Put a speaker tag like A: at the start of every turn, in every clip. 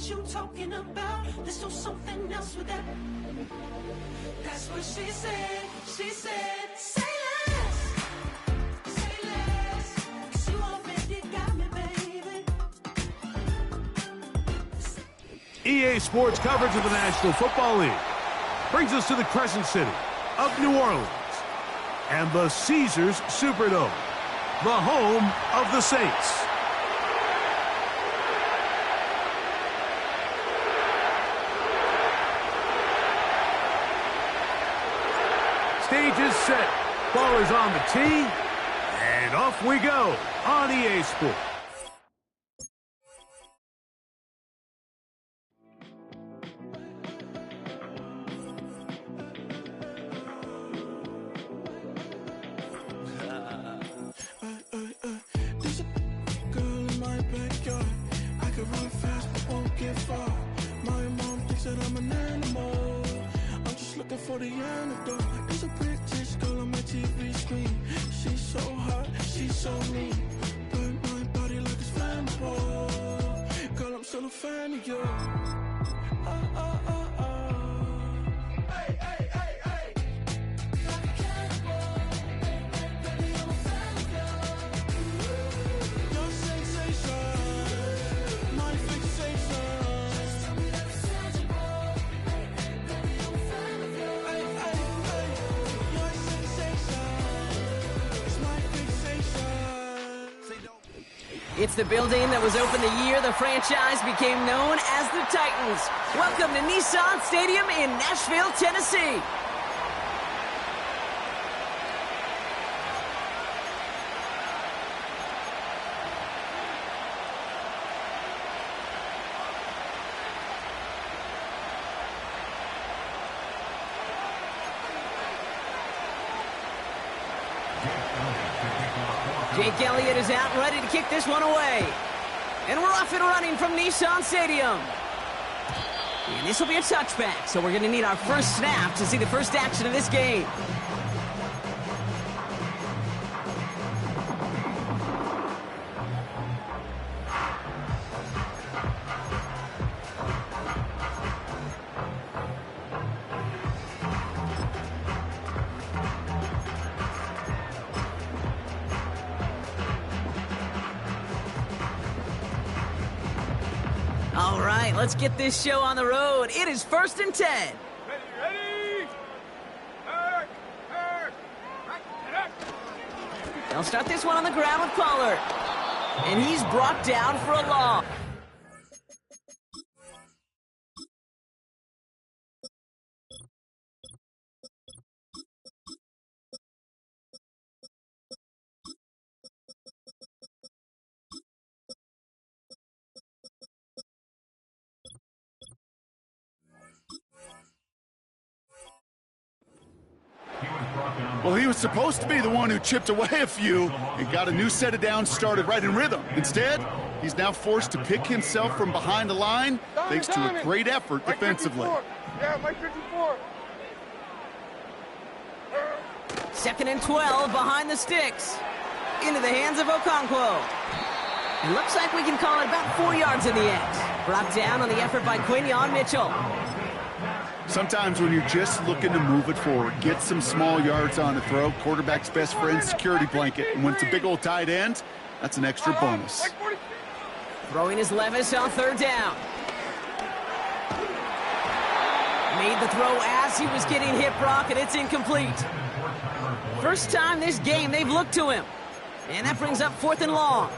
A: what you talking about. Let's do something else with that. That's what she said. She said, say less. Say less. 'Cause you already got me, baby.
B: EA Sports coverage of the National Football League brings us to the Crescent City of New Orleans and the Caesars Superdome, the home of the Saints. Stage is set, ball is on the tee, and off we go on EA Sports.
C: There's a girl in my backyard. I can run fast but won't get far. My mom thinks that I'm an animal. I'm just looking for the antidote. There's a British girl on my TV screen. She's so hot, she's so mean. Burn my body like it's flammable. Girl, I'm still a fan of you. Hey, hey, hey, hey. Like a cannibal. Baby, I'm a fan of you. Your sensation, my fixation. Just tell me that it's tangible. Baby, I'm a fan of you. Hey, hey, hey. Your sensation is my fixation.
D: It's the building that was opened the year the franchise became known as the Titans. Welcome to Nissan Stadium in Nashville, Tennessee. Jake Elliott is out ready to kick this one away. And we're off and running from Nissan Stadium. And this will be a touchback, so we're going to need our first snap to see the first action of this game. All right, let's get this show on the road. It is 1st and 10.
E: Ready?
D: They'll start this one on the ground with Pollard. And he's brought down for a loss.
F: Well, he was supposed to be the one who chipped away a few and got a new set of downs started right in rhythm. Instead, he's now forced to pick himself from behind the line thanks to a great effort defensively.
E: Yeah, Mike 54.
D: 2nd and 12 behind the sticks. Into the hands of Okonkwo. It looks like we can call it about 4 yards in the end. Brought down on the effort by Quinyon Mitchell.
F: Sometimes when you're just looking to move it forward, get some small yards on the throw, quarterback's best friend, security blanket. And when it's a big old tight end, that's an extra bonus.
D: Throwing is Levis on 3rd down. Made the throw as he was getting hit, Brock, and it's incomplete. First time this game they've looked to him. And that brings up 4th and long.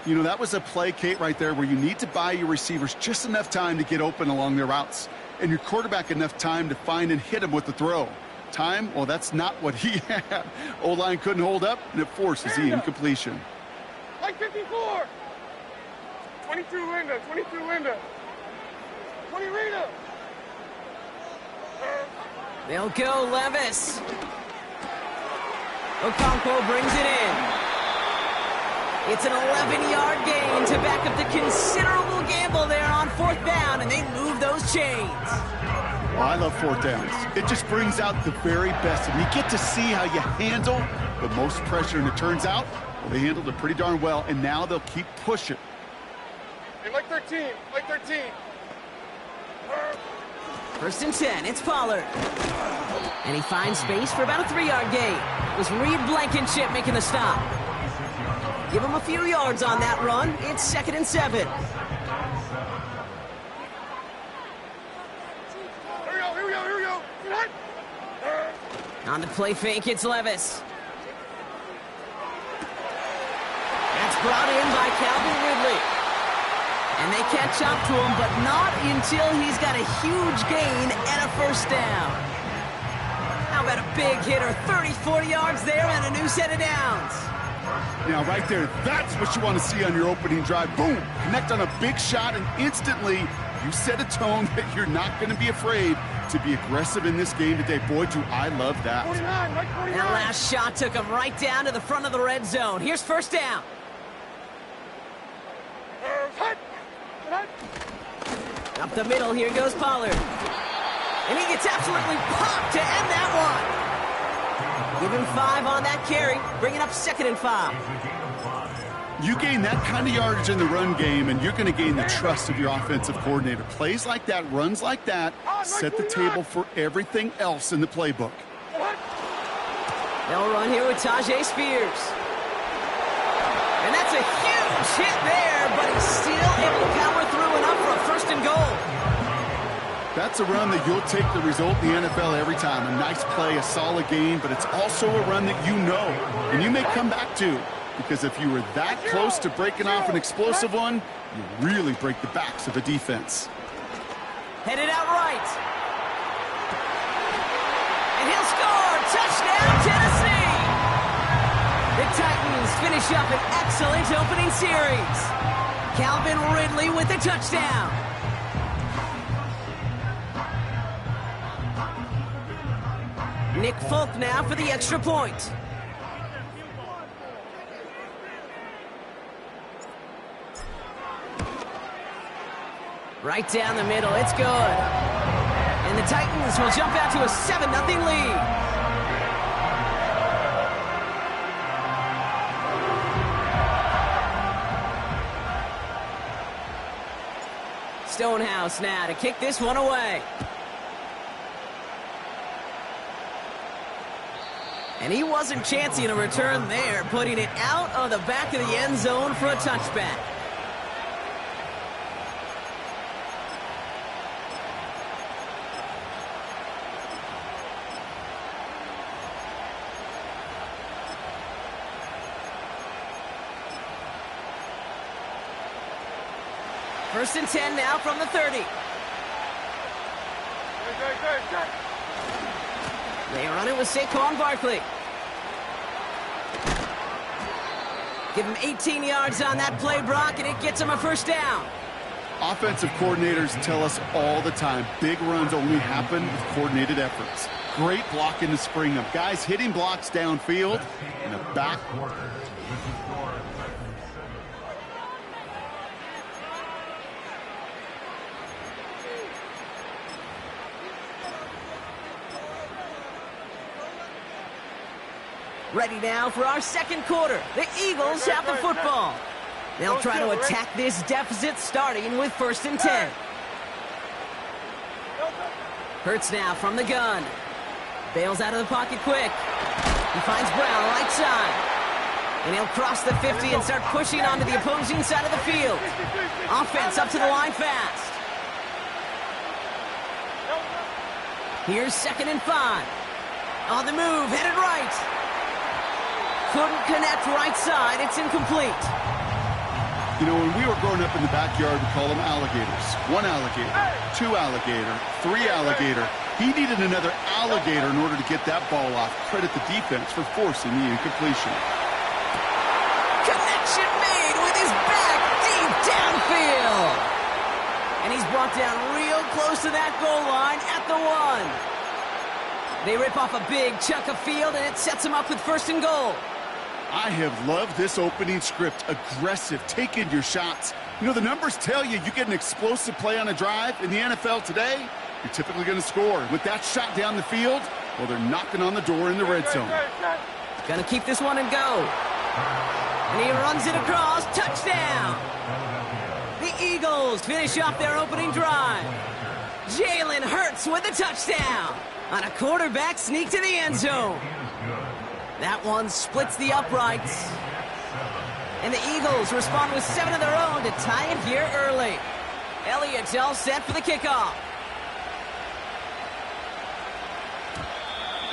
F: You know, that was a play, Kate, right there where you need to buy your receivers just enough time to get open along their routes. And your quarterback enough time to find and hit him with the throw. Time? Well, that's not what he had. O-line couldn't hold up, and it forces the incompletion.
E: Like 54. 22 Linda, 22 Linda. 20 Rita.
D: They'll go Levis. Okonkwo brings it in. It's an 11-yard gain to back up the considerable gamble there on 4th down, and they move those chains.
F: Well, I love 4th downs. It just brings out the very best, and you get to see how you handle the most pressure, and it turns out, well, they handled it pretty darn well, and now they'll keep pushing.
E: Hey, Mike 13. Mike 13.
D: First and 10, it's Pollard. And he finds space for about a 3-yard gain. It was Reed Blankenship making the stop. Give him a few yards on that run. It's 2nd and 7.
E: Here we go. Hut.
D: On the play fake, it's Levis. That's brought in by Calvin Ridley. And they catch up to him, but not until he's got a huge gain and a first down. How about a big hitter, 30, 40 yards there and a new set of downs.
F: Now, right there, that's what you want to see on your opening drive. Boom! Connect on a big shot, and instantly you set a tone that you're not going to be afraid to be aggressive in this game today. Boy, do I love that.
E: 49, Mike 49.
D: That last shot took him right down to the front of the red zone. Here's first down.
E: Hut. Hut.
D: Up the middle, here goes Pollard. And he gets absolutely popped to end that one. Give him 5 on that carry, bringing up 2nd and 5.
F: You gain that kind of yardage in the run game, and you're going to gain the trust of your offensive coordinator. Plays like that, runs like that, set the table for everything else in the playbook.
D: They'll run here with Tajay Spears. And that's a huge hit there, but he's still able to power through enough for a 1st and goal.
F: That's a run that you'll take the result in the NFL every time. A nice play, a solid game, but it's also a run that you know and you may come back to, because if you were that close to breaking off an explosive one, you really break the backs of a defense.
D: Headed out right. And he'll score. Touchdown, Tennessee. The Titans finish up an excellent opening series. Calvin Ridley with the touchdown. Nick Folk now for the extra point. Right down the middle, it's good. And the Titans will jump out to a 7-0 lead. Stonehouse now to kick this one away. And he wasn't chancing a return there, putting it out of the back of the end zone for a touchback. First and 10 now from the 30.
E: Good.
D: They run it with Saquon Barkley. Give him 18 yards on that play, Brock, and it gets him a first down.
F: Offensive coordinators tell us all the time, big runs only happen with coordinated efforts. Great block in the spring of guys hitting blocks downfield and a back.
D: Ready now for our second quarter. The Eagles have the football. They'll try to attack this deficit starting with 1st and 10. Hurts now from the gun. Bails out of the pocket quick. He finds Brown right side. And he'll cross the 50 and start pushing onto the opposing side of the field. Offense up to the line fast. Here's 2nd and 5. On the move, headed right. Couldn't connect right side. It's incomplete.
F: You know, when we were growing up in the backyard, we call them alligators. 1 alligator, 2 alligator, 3 alligator. He needed another alligator in order to get that ball off. Credit the defense for forcing the incompletion.
D: Connection made with his back deep downfield. And he's brought down real close to that goal line at the 1. They rip off a big chunk of field, and it sets him up with 1st and goal.
F: I have loved this opening script. Aggressive, taking your shots. You know, the numbers tell you get an explosive play on a drive in the NFL today, you're typically going to score. With that shot down the field, well, they're knocking on the door in the red zone.
D: Gonna keep this one and go. And he runs it across. Touchdown! The Eagles finish off their opening drive. Jalen Hurts with a touchdown on a quarterback sneak to the end zone. That one splits the uprights. And the Eagles respond with 7 of their own to tie it here early. Elliott's all set for the kickoff.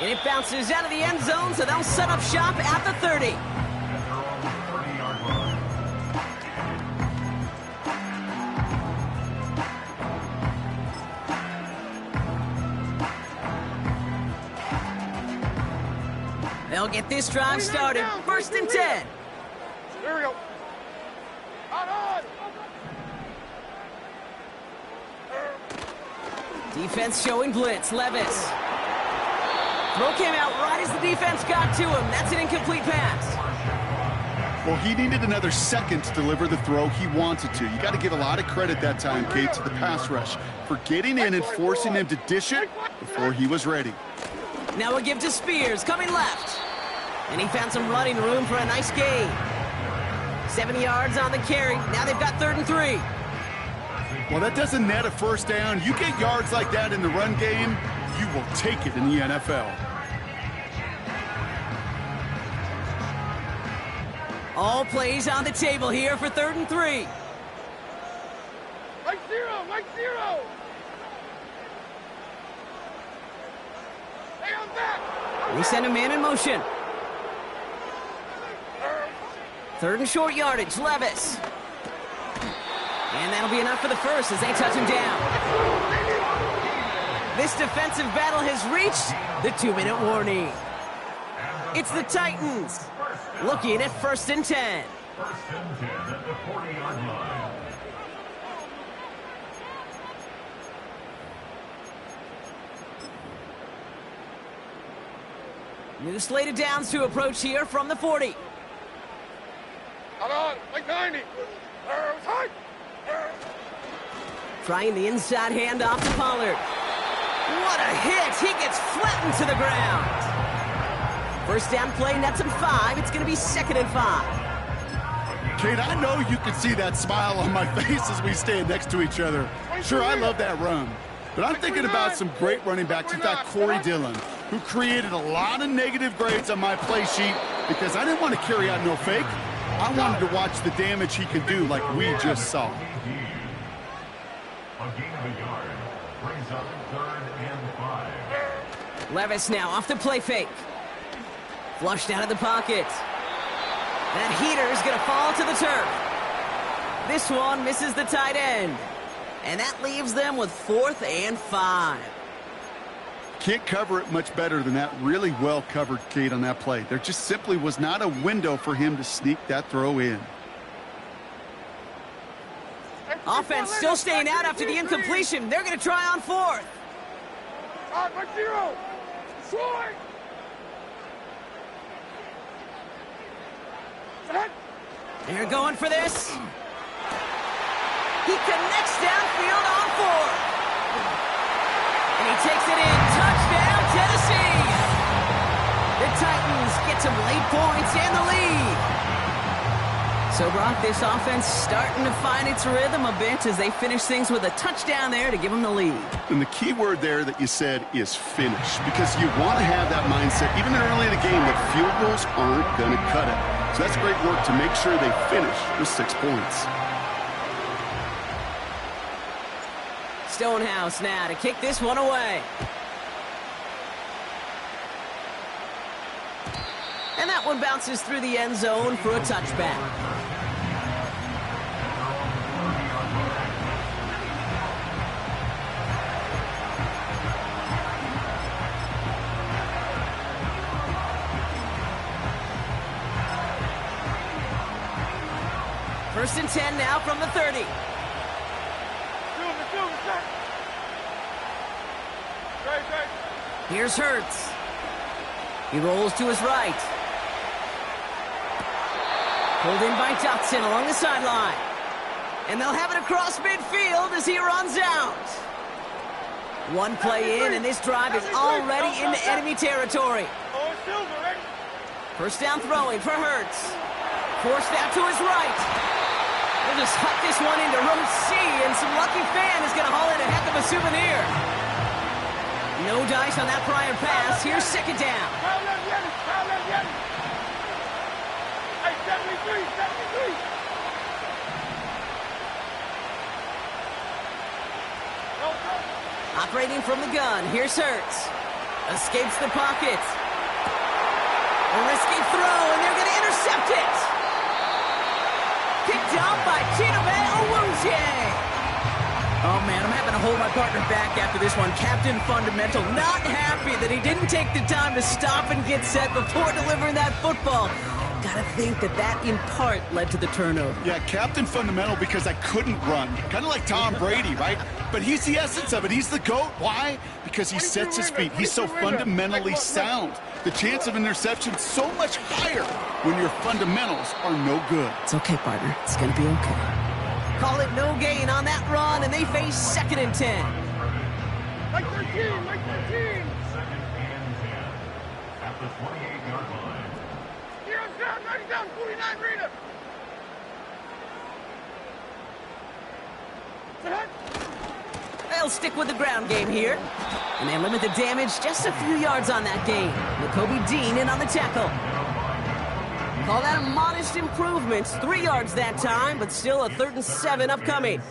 D: And it bounces out of the end zone, so they'll set up shop at the 30. They'll get this drive started. First and 10.
E: Here we go. On.
D: Defense showing blitz. Levis. Throw came out right as the defense got to him. That's an incomplete pass.
F: Well, he needed another second to deliver the throw he wanted to. You got to give a lot of credit that time, Kate, to the pass rush for getting in and forcing him to dish it before he was ready.
D: Now a give to Spears, coming left. And he found some running room for a nice gain. 70 yards on the carry. Now they've got 3rd and 3.
F: Well, that doesn't net a first down. You get yards like that in the run game, you will take it in the NFL.
D: All plays on the table here for 3rd and 3.
E: Mike zero. Hey, I'm back.
D: They send a man in motion. 3rd and short yardage, Levis. And that'll be enough for the first as they touch him down. This defensive battle has reached the 2-minute warning. It's the Titans looking at 1st and 10.
G: First and 10 at the 40-yard line.
D: New slated downs to approach here from the 40.
E: On. Like 90. Hot.
D: Trying the inside handoff to Pollard. What a hit! He gets flattened to the ground. First down play, nets him 5. It's going to be 2nd and 5.
F: Kate, I know you can see that smile on my face as we stand next to each other. Sure, I love that run. But I'm thinking about some great running backs. In fact, Corey Dillon, who created a lot of negative grades on my play sheet because I didn't want to carry out no fake. I wanted to watch the damage he could do like we just saw.
G: A gain of a yard brings up 3rd and 5.
D: Levis now off the play fake. Flushed out of the pocket. That heater is going to fall to the turf. This one misses the tight end. And that leaves them with 4th and 5.
F: Can't cover it much better than that. Really well covered, Kate, on that play. There just simply was not a window for him to sneak that throw in.
D: Offense still staying out after the incompletion. They're going to try on 4th.
E: On. Mike zero. Troy.
D: They're going for this. He connects downfield on 4th. And he takes it in. Touchdown, Tennessee. The Titans get some late points and the lead. So, Brock, this offense starting to find its rhythm a bit as they finish things with a touchdown there to give them the lead.
F: And the key word there that you said is finish, because you want to have that mindset, even early in the game, that field goals aren't going to cut it. So that's great work to make sure they finish with 6 points.
D: Stonehouse now to kick this one away. And that one bounces through the end zone for a touchback. First and 10 now from the 30. Here's Hurts. He rolls to his right. Pulled in by Dotson along the sideline. And they'll have it across midfield as he runs out. One play in, and this drive is already into enemy territory. First down throwing for Hurts. Forced out to his right. They'll just huck this one into row C, and some lucky fan is going to haul in a heck of a souvenir. No dice on that prior pass. Here's second down.
E: Foul left, Yeti. Foul left, Yeti. Hey, 73, 73. No, no.
D: Operating from the gun, here's Hurts. Escapes the pocket. A risky throw, and they're going to intercept it. Picked up by Chidobe Awuzie.
H: Oh, man, I'm having to hold my partner back after this one. Captain Fundamental not happy that he didn't take the time to stop and get set before delivering that football. Gotta think that in part led to the turnover.
F: Yeah, Captain Fundamental because I couldn't run. Kind of like Tom Brady, right? But he's the essence of it. He's the GOAT. Why? Because he sets his feet. He's so fundamentally sound. The chance of interception so much higher when your fundamentals are no good.
H: It's okay, partner. It's gonna be okay.
D: Call it no gain on that run, and they face 2nd and 10.
E: Like 13, like 13.
G: Second and 10 at the 28-yard line.
E: Heroes down, 90 down, 49 Rita.
D: They'll stick with the ground game here, and they limit the damage just a few yards on that gain. Nakobe Dean in on the tackle. Call that a modest improvement. 3 yards that time, but still a 3rd and 7 upcoming.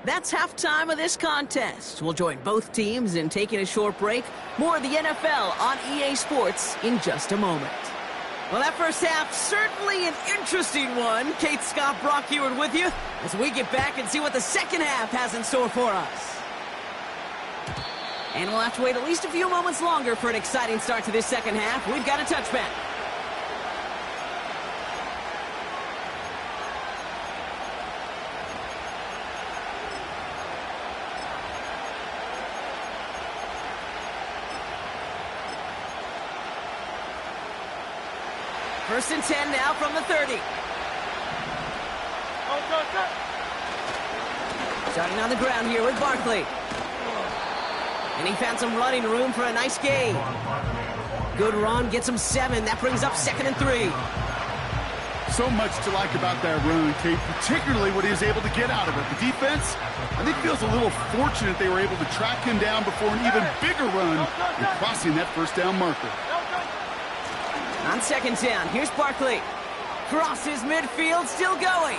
D: That's halftime of this contest. We'll join both teams in taking a short break. More of the NFL on EA Sports in just a moment. Well, that first half, certainly an interesting one. Kate Scott, Brock Heward with you as we get back and see what the second half has in store for us. And we'll have to wait at least a few moments longer for an exciting start to this second half. We've got a touchback. First and 10 now from the 30. Starting on the ground here with Barkley. And he found some running room for a nice gain. Good run, gets him 7. That brings up 2nd and 3.
F: So much to like about that run, Kate, particularly what he was able to get out of it. The defense, I think, feels a little fortunate they were able to track him down before an even bigger run and crossing that first down marker.
D: On 2nd down, here's Barkley. Crosses midfield, still going.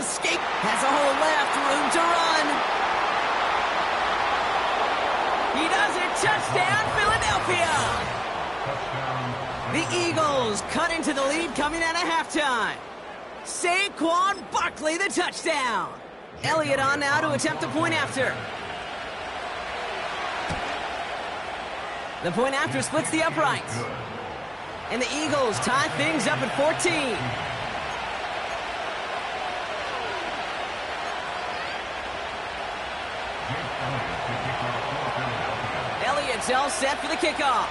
D: Escape, has a hole left, room to run. He does it, touchdown, Philadelphia. The Eagles cut into the lead coming out of halftime. Saquon Barkley, the touchdown. Elliott on now to attempt the point after. The point after splits the uprights. And the Eagles tie things up at 14. Elliott's all set for the kickoff.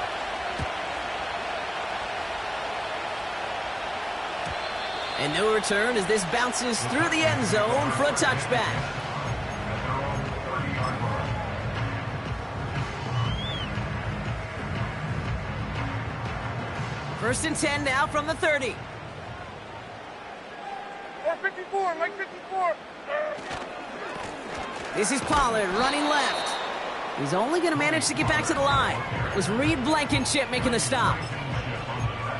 D: And no return as this bounces through the end zone for a touchback. First and 10 now from the 30.
E: 454, Mike 54.
D: This is Pollard running left. He's only going to manage to get back to the line. It was Reed Blankenship making the stop.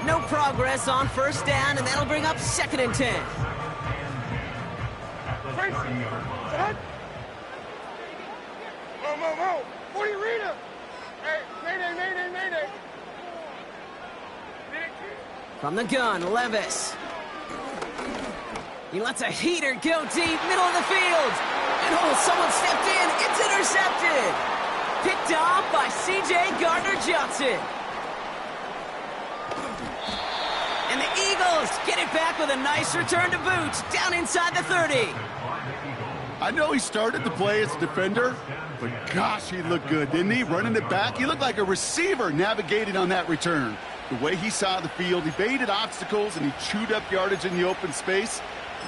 D: No progress on first down, and that'll bring up 2nd and 10.
E: Mo. 40 Rita. Hey, mayday.
D: From the gun, Levis. He lets a heater go deep, middle of the field. And someone stepped in. It's intercepted. Picked off by C.J. Gardner-Johnson. And the Eagles get it back with a nice return to boot down inside the 30.
F: I know he started the play as a defender, but gosh, he looked good, didn't he? Running it back, he looked like a receiver navigating on that return. The way he saw the field, he baited obstacles, and he chewed up yardage in the open space.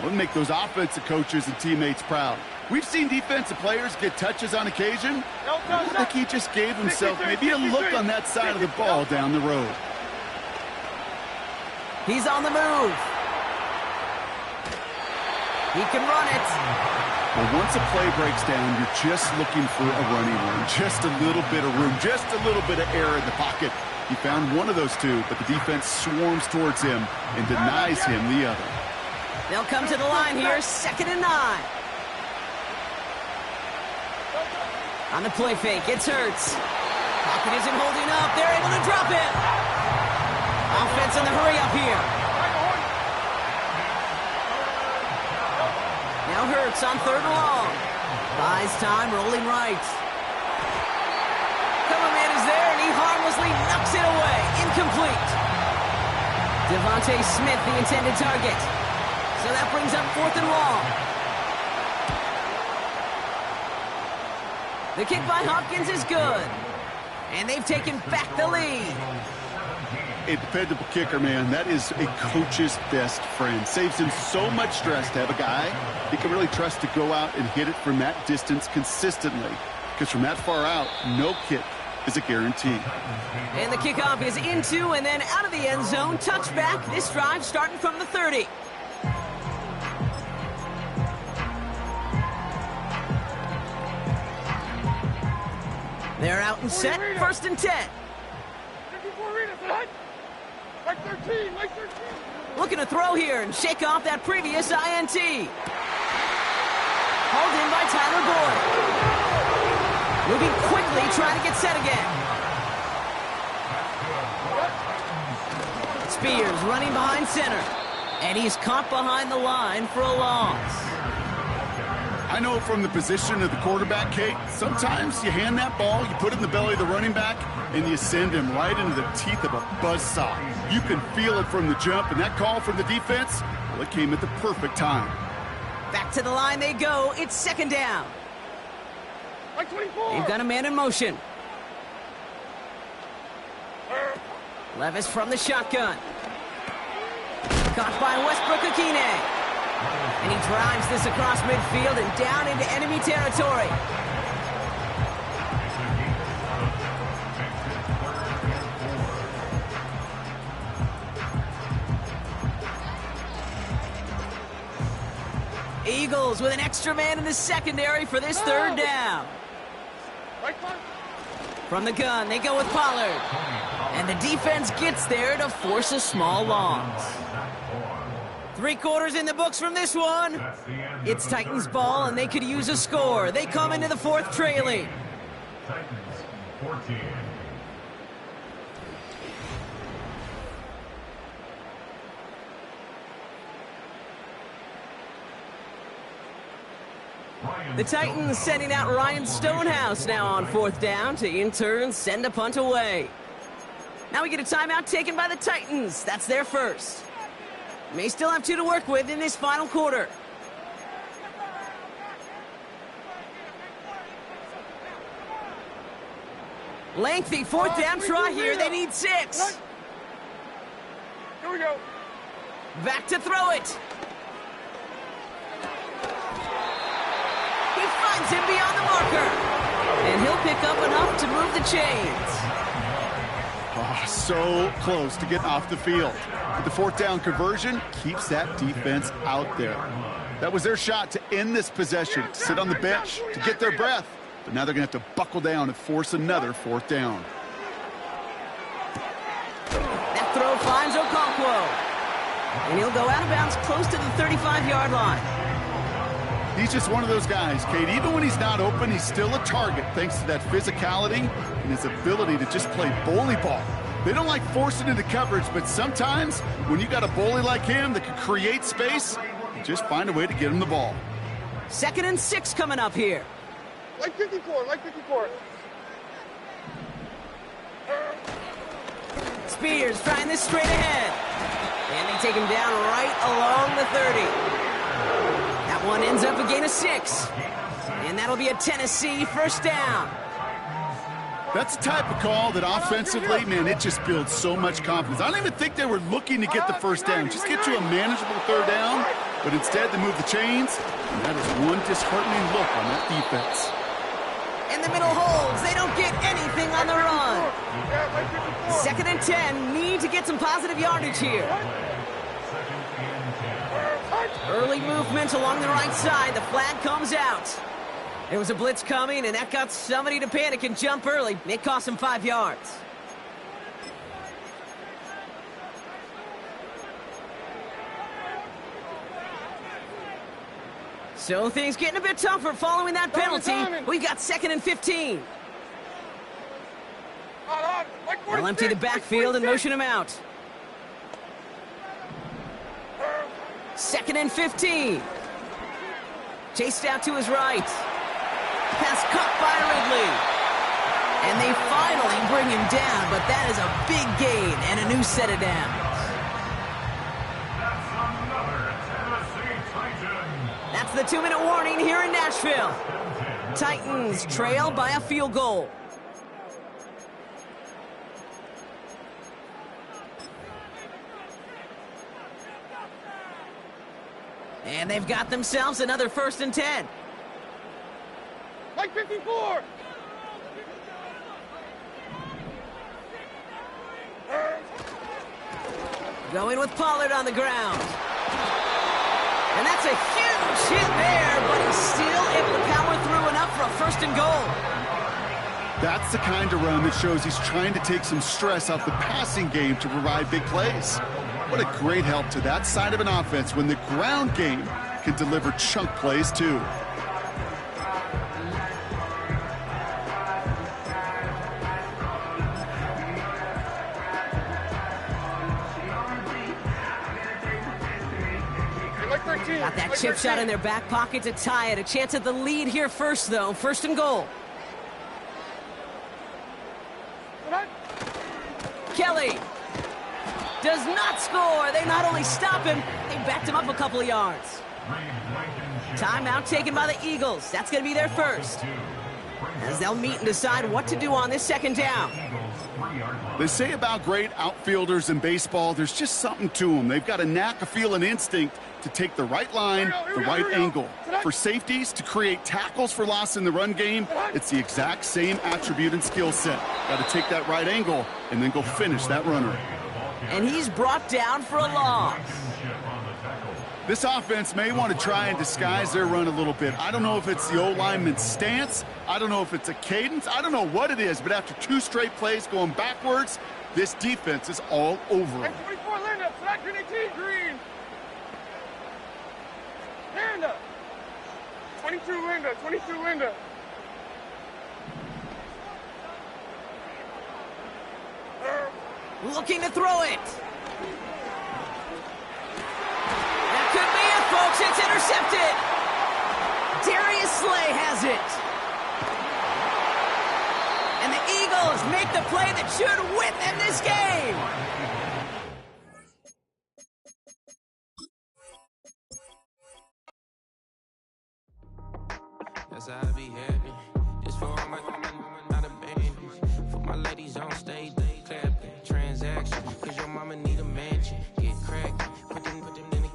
F: Would make those offensive coaches and teammates proud. We've seen defensive players get touches on occasion. I think he just gave himself maybe a look on that side of the ball down the road.
D: He's on the move. He can run it.
F: Well, once a play breaks down, you're just looking for a running room. Just a little bit of room, just a little bit of air in the pocket. He found one of those two, but the defense swarms towards him and denies him the other.
D: They'll come to the line here, 2nd and 9. On the play fake, it's Hurts. Pocket isn't holding up. They're able to drop it. Offense in the hurry up here. Now Hurts on 3rd and long. Buys time, rolling right. Cover man is there, and he harmlessly knocks it away. Incomplete. Devontae Smith, the intended target. So that brings up 4th and long. The kick by Hopkins is good. And they've taken back the lead.
F: A dependable kicker, man. That is a coach's best friend. Saves him so much stress to have a guy he can really trust to go out and hit it from that distance consistently. Because from that far out, no kick is a guarantee.
D: And the kickoff is into and then out of the end zone. Touchback. This drive starting from the 30. They're out and set. 1st and 10.
E: 54 Rita, hut. Like 13, like 13.
D: Looking to throw here and shake off that previous INT. Hauled in by Tyler Boyd. Moving quickly, trying to get set again. Spears running behind center. And he's caught behind the line for a loss.
F: I know from the position of the quarterback, Kate, sometimes you hand that ball, you put it in the belly of the running back, and you send him right into the teeth of a buzzsaw. You can feel it from the jump, and that call from the defense, well, it came at the perfect time.
D: Back to the line they go. It's 2nd down.
E: Like 24.
D: They've got a man in motion. Levis from the shotgun. Caught by Westbrook-Akine. And he drives this across midfield and down into enemy territory. Eagles with an extra man in the secondary for this 3rd down. From the gun, they go with Pollard. And the defense gets there to force a small loss. 3 quarters in the books from this one. It's Titans ball, and they could use a score. They come into the 4th trailing.
G: Titans 14.
D: The Titans sending out Ryan Stonehouse now on 4th down to in turn send a punt away. Now we get a timeout taken by the Titans. That's their first. May still have 2 to work with in this final quarter. Lengthy 4th down try here. They need 6.
E: Here we go.
D: Back to throw it. He finds him beyond the marker. And he'll pick up enough to move the chains.
F: Oh, so close to getting off the field. But the 4th down conversion keeps that defense out there. That was their shot to end this possession, sit on the bench to get their breath. But now they're going to have to buckle down and force another 4th down.
D: That throw finds Okonkwo. And he'll go out of bounds close to the 35-yard line.
F: He's just one of those guys, Kate. Even when he's not open, he's still a target thanks to that physicality and his ability to just play bully ball. They don't like forcing into coverage, but sometimes when you got a bully like him that can create space, you just find a way to get him the ball.
D: 2nd and 6 coming up here.
E: Like 54, like 54.
D: Spears trying this straight ahead. And they take him down right along the 30. That one ends up a gain of 6. And that'll be a Tennessee 1st down.
F: That's the type of call that offensively, man, it just builds so much confidence. I don't even think they were looking to get the 1st down. Just get you a manageable 3rd down. But instead, they move the chains. And that is one disheartening look on that defense.
D: And the middle holds. They don't get anything on the run. 2nd and 10. Need to get some positive yardage here. Early movement along the right side. The flag comes out. There was a blitz coming, and that got somebody to panic and jump early. It cost him 5 yards. So things getting a bit tougher following that penalty. We've got 2nd and 15. They'll empty the backfield and motion him out. 2nd and 15. Chased out to his right. Pass caught by Ridley. And they finally bring him down, but that is a big gain and a new set of downs.
G: That's another Tennessee Titan.
D: That's the 2-minute warning here in Nashville. Titans trail by a field goal. And they've got themselves another 1st and 10.
E: Like 54.
D: Going with Pollard on the ground. And that's a huge hit there, but he's still able to power through enough for a 1st and goal.
F: That's the kind of run that shows he's trying to take some stress off the passing game to provide big plays. What a great help to that side of an offense when the ground game can deliver chunk plays too.
E: Like 13.
D: Got that
E: Like
D: chip
E: 13.
D: shot in their back pocket to tie it. A chance at the lead here first, though. 1st and goal. Kelly does not score. They not only stop him, they backed him up a couple of yards. Timeout taken by the Eagles. That's going to be their first, as they'll meet and decide what to do on this 2nd down.
F: They say about great outfielders in baseball, there's just something to them. They've got a knack, a feel, and instinct to take the right line, the right angle. For safeties, to create tackles for loss in the run game, it's the exact same attribute and skill set. Got to take that right angle and then go finish that runner.
D: And he's brought down for a loss.
F: This offense may want to try and disguise their run a little bit. I don't know if it's the O-lineman's stance. I don't know if it's a cadence. I don't know what it is, but after 2 straight plays going backwards, this defense is all over
E: Like
F: them.
E: 24 Linda. Select Green 18. Green. Linda. 22 Linda. 22 Linda.
D: Looking to throw it. That could be it, folks. It's intercepted. Darius Slay has it. And the Eagles make the play that should win them this game.
I: That's how I be happy. Just for all my not a baby. For my ladies on stage, they clapping. Transaction, cause your mama need a mansion. Get cracked, put them in the.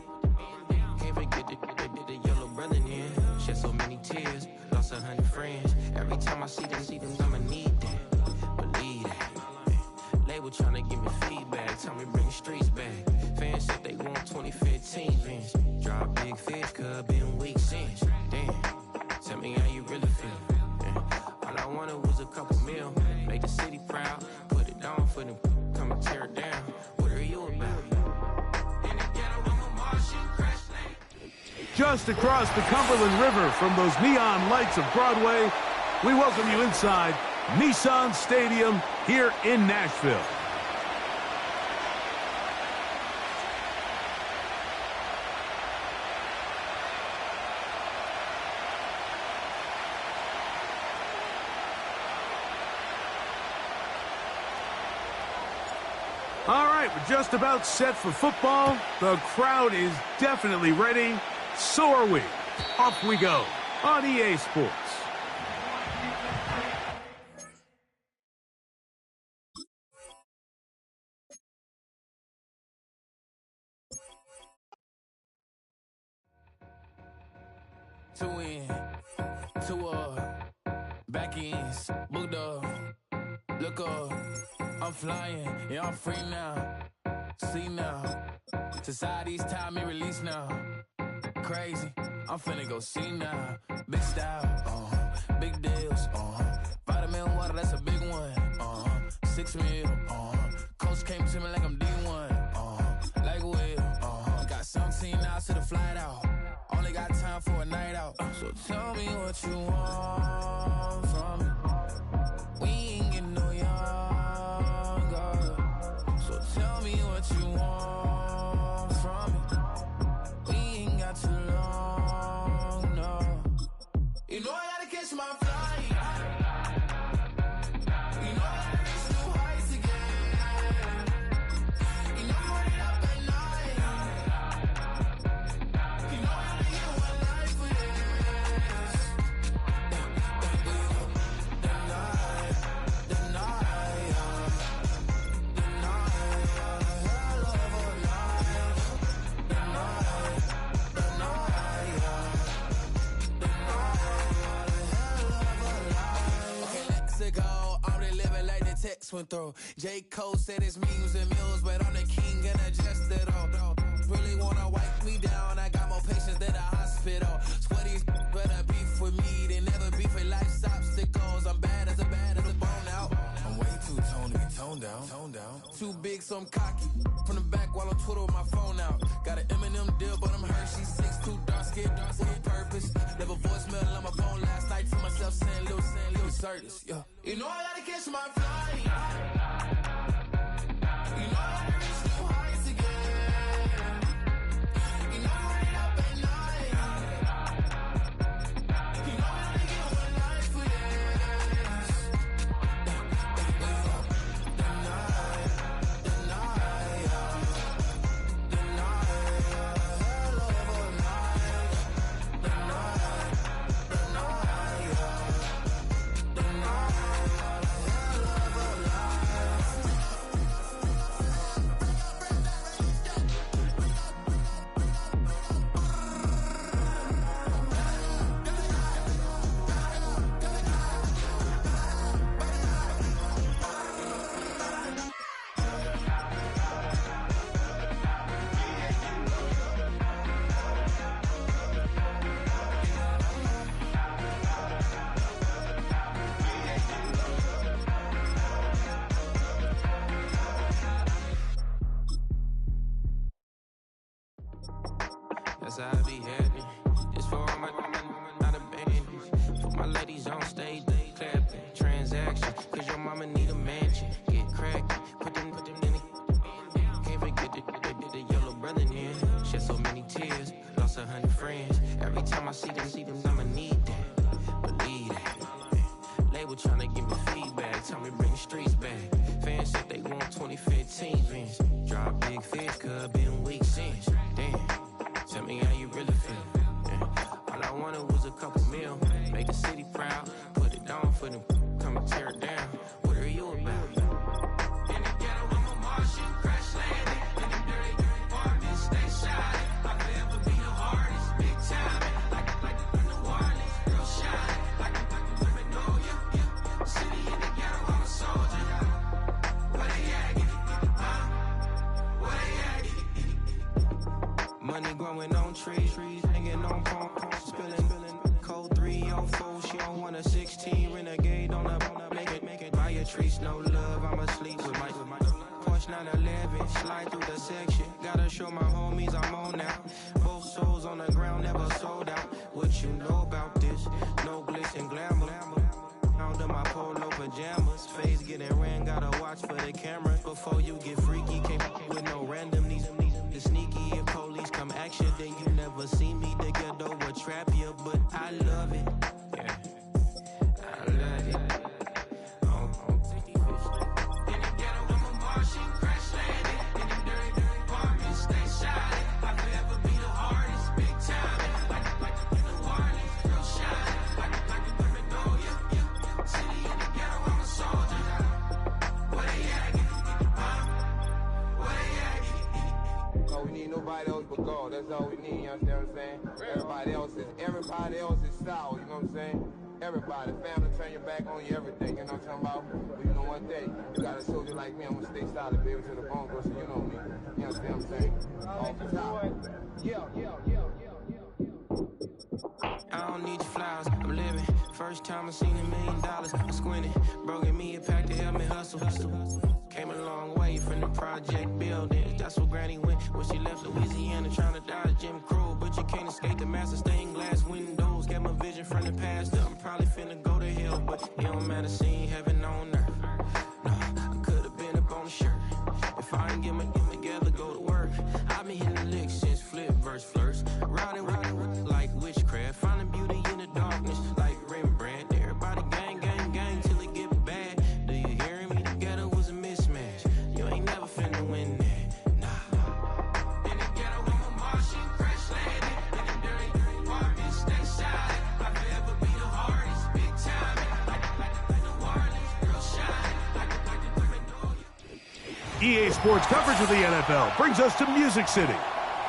I: Can't forget the yellow brother in. Shed so many tears, lost 100 friends. Every time I see them, I'ma need that. Believe that. Label tryna give me feedback, tell me bring the streets back. Fans said they want 2015 Vince. Drop big fish, cuz been weak since. Damn. Tell me how you really feel. Yeah. All I wanted was a couple mil. Make the city proud. Put it down for them. Come and tear it down. What are you about? In the ghetto, I'm a Martian crash land.
B: Just across the Cumberland River from those neon lights of Broadway, we welcome you inside Nissan Stadium here in Nashville. All right, we're just about set for football. The crowd is definitely ready. So are we. Off we go on EA Sports.
I: Two in, two back ends, booked up, look up, I'm flying, yeah I'm free now, see now, society's time me release now,
J: crazy. I'm finna go see now. Big style, big deals, vitamin water, that's a big one, 6 meal, coach came to me like I'm D1, like Will, got 17 hours to the flight out, only got time for a night out, so tell me what you want from me, we ain't getting no younger, so tell me what you want from me, we ain't got too long, no, you know I gotta catch my flight, you know I gotta reach new heights again, you know I run it up at night, you know I only get one life for this, the night, hell of a life, the night, Mexico, I'm really living like the text went through. J. Cole said it's memes and mills, but I'm the king and adjusted all. Really wanna wipe me down, I got more patience than a hospital. Sweaty better beef with me, they never beef with life's obstacles. I'm bad as a bone out. I'm way too toned to be toned down. Too big, so I'm cocky. From the back while I'm Twitter with my phone out. Got an Eminem deal, but I'm Hershey. 6'2", dark skin on purpose. Left a voicemail on my phone last night to myself saying Lil Certis, yeah. You know I gotta catch my flight. You know I gotta reach new heights again. You know I run it up at night. You know I only get one life for this. The night, hell of a life. The night,
I: That's how I be happening. This for all my not abandoned. For my ladies on stage, they clapping. Transaction, cause your mama need a mansion. Get cracked, put them in the. Can't forget the yellow brother in. Shed so many tears, lost 100 friends. Every time I see them, I'ma need that. Believe that. Label tryna give me feedback, tell me bring the streets back. Fans said they want 2015 Vince. Drop big fish, cuz been weak since. Damn. Tell me how you really feel. Yeah. All I wanted was a couple mil. Make the city proud. Put it down for them. Come and tear it down. What are you about? In the ghetto, I'm a Martian. Crash landing. In the dirty apartments, stay shiny. I forever be the hardest. Big time. Like the New Orleans. Real shiny. Like the women know you. City in the ghetto, I'm a soldier. Where they at? Where they at? Money growing on trees, hanging on palms, spilling, code 304. She don't want a 16, renegade on a make it. Buy a tree, no love, I'ma sleep with my Porsche 911, slide through the section. Gotta show my homies I'm on now. Both souls on the ground, never sold out. What you know about this? No glitz and glamour. Under my polo pajamas, face getting ran, gotta watch for the cameras. Before you get freaky, can't with no random these the sneaky. If police come action, then you never see me. The ghetto will trap you, but I love it. Yeah, I love it. In the ghetto, I'm a Martian, crash landing. In the dirty apartments, stay shiny. I forever be the hardest, big time. Like the New Orleans, real shiny. Like the women know you. City in the ghetto, I'm a soldier. Where they at? Where they at?
K: All we need nobody else but God. That's all we need, you understand what I'm saying? Everybody else is sour, you know what I'm saying? Everybody, family turn your back on you, everything, you know what I'm talking about? But you know one thing, you got a soldier like me, I'm gonna stay solid, baby, to the bone, bro, so you know me. You understand what I'm saying? Off the top. Yeah.
I: first time I seen $1 million. I squinted, broke at me a pack to help me hustle. Came a long way from the project buildings. That's where Granny went when she left Louisiana, trying to dodge Jim Crow. But you can't escape the master stained glass windows. Got my vision from the past. I'm probably finna go to hell, but it don't matter. Seeing heaven on earth. No, I could have been up on the shirt. If I ain't get my together, go to work. I've been hitting the licks since flip verse first. Riding like witchcraft, finding beauty in the darkness like Rembrandt. Everybody gang, gang, gang till it get bad. Do you hear me? Together was a mismatch. You ain't never finna win that. Nah. In the ghetto with my Martian crash landing. In the dirty apartment, stay shy. I forever be the hardest, big time. Like the Warriors, girl shine. Like the
B: EA Sports coverage of the NFL brings us to Music City.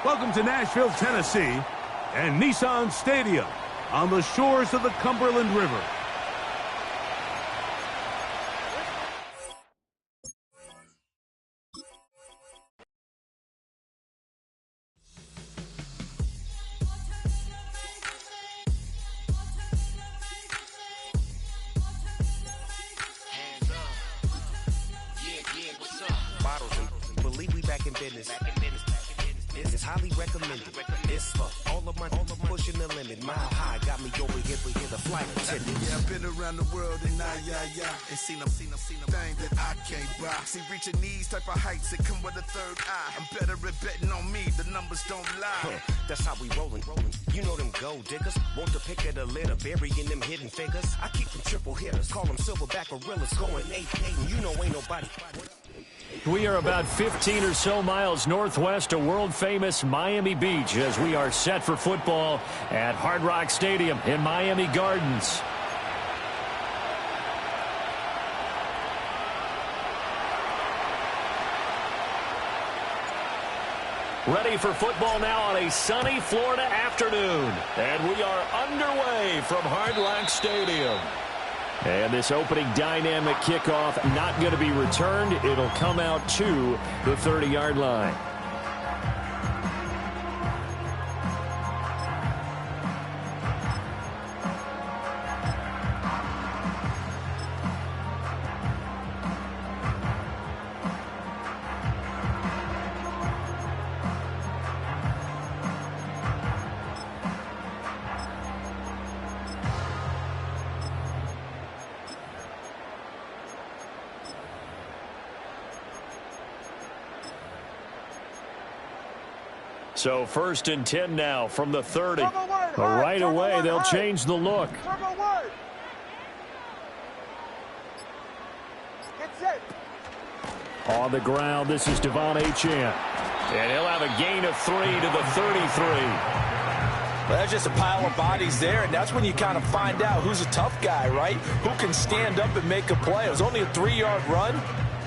B: Welcome to Nashville, Tennessee, and Nissan Stadium on the shores of the Cumberland River.
L: Believe we back in business. This is highly recommended. It's for all of my pushing the limit. Mile high got me over here, but here's the flight attendant.
C: Yeah, I've been around the world and and seen them thing that I can't buy. See, reaching these type of heights that come with a third eye. I'm better at betting on me. The numbers don't lie.
L: That's how we rollin'. You know them gold diggers. Want to pick at a litter, burying them hidden figures. I keep them triple hitters, call them silverback gorillas, going 8-8, and you know ain't nobody.
M: We are about 15 or so miles northwest of world-famous Miami Beach as we are set for football at Hard Rock Stadium in Miami Gardens. Ready for football now on a sunny Florida afternoon. And we are underway from Hard Rock Stadium. And this opening dynamic kickoff not going to be returned. It'll come out to the 30-yard line. So 1st and 10 now from the 30. Right away, they'll change the look. On the ground, this is Devon Achane. And he'll have a gain of 3 to the 33.
N: Well, that's just a pile of bodies there, and that's when you kind of find out who's a tough guy, right? Who can stand up and make a play. It was only a 3-yard run,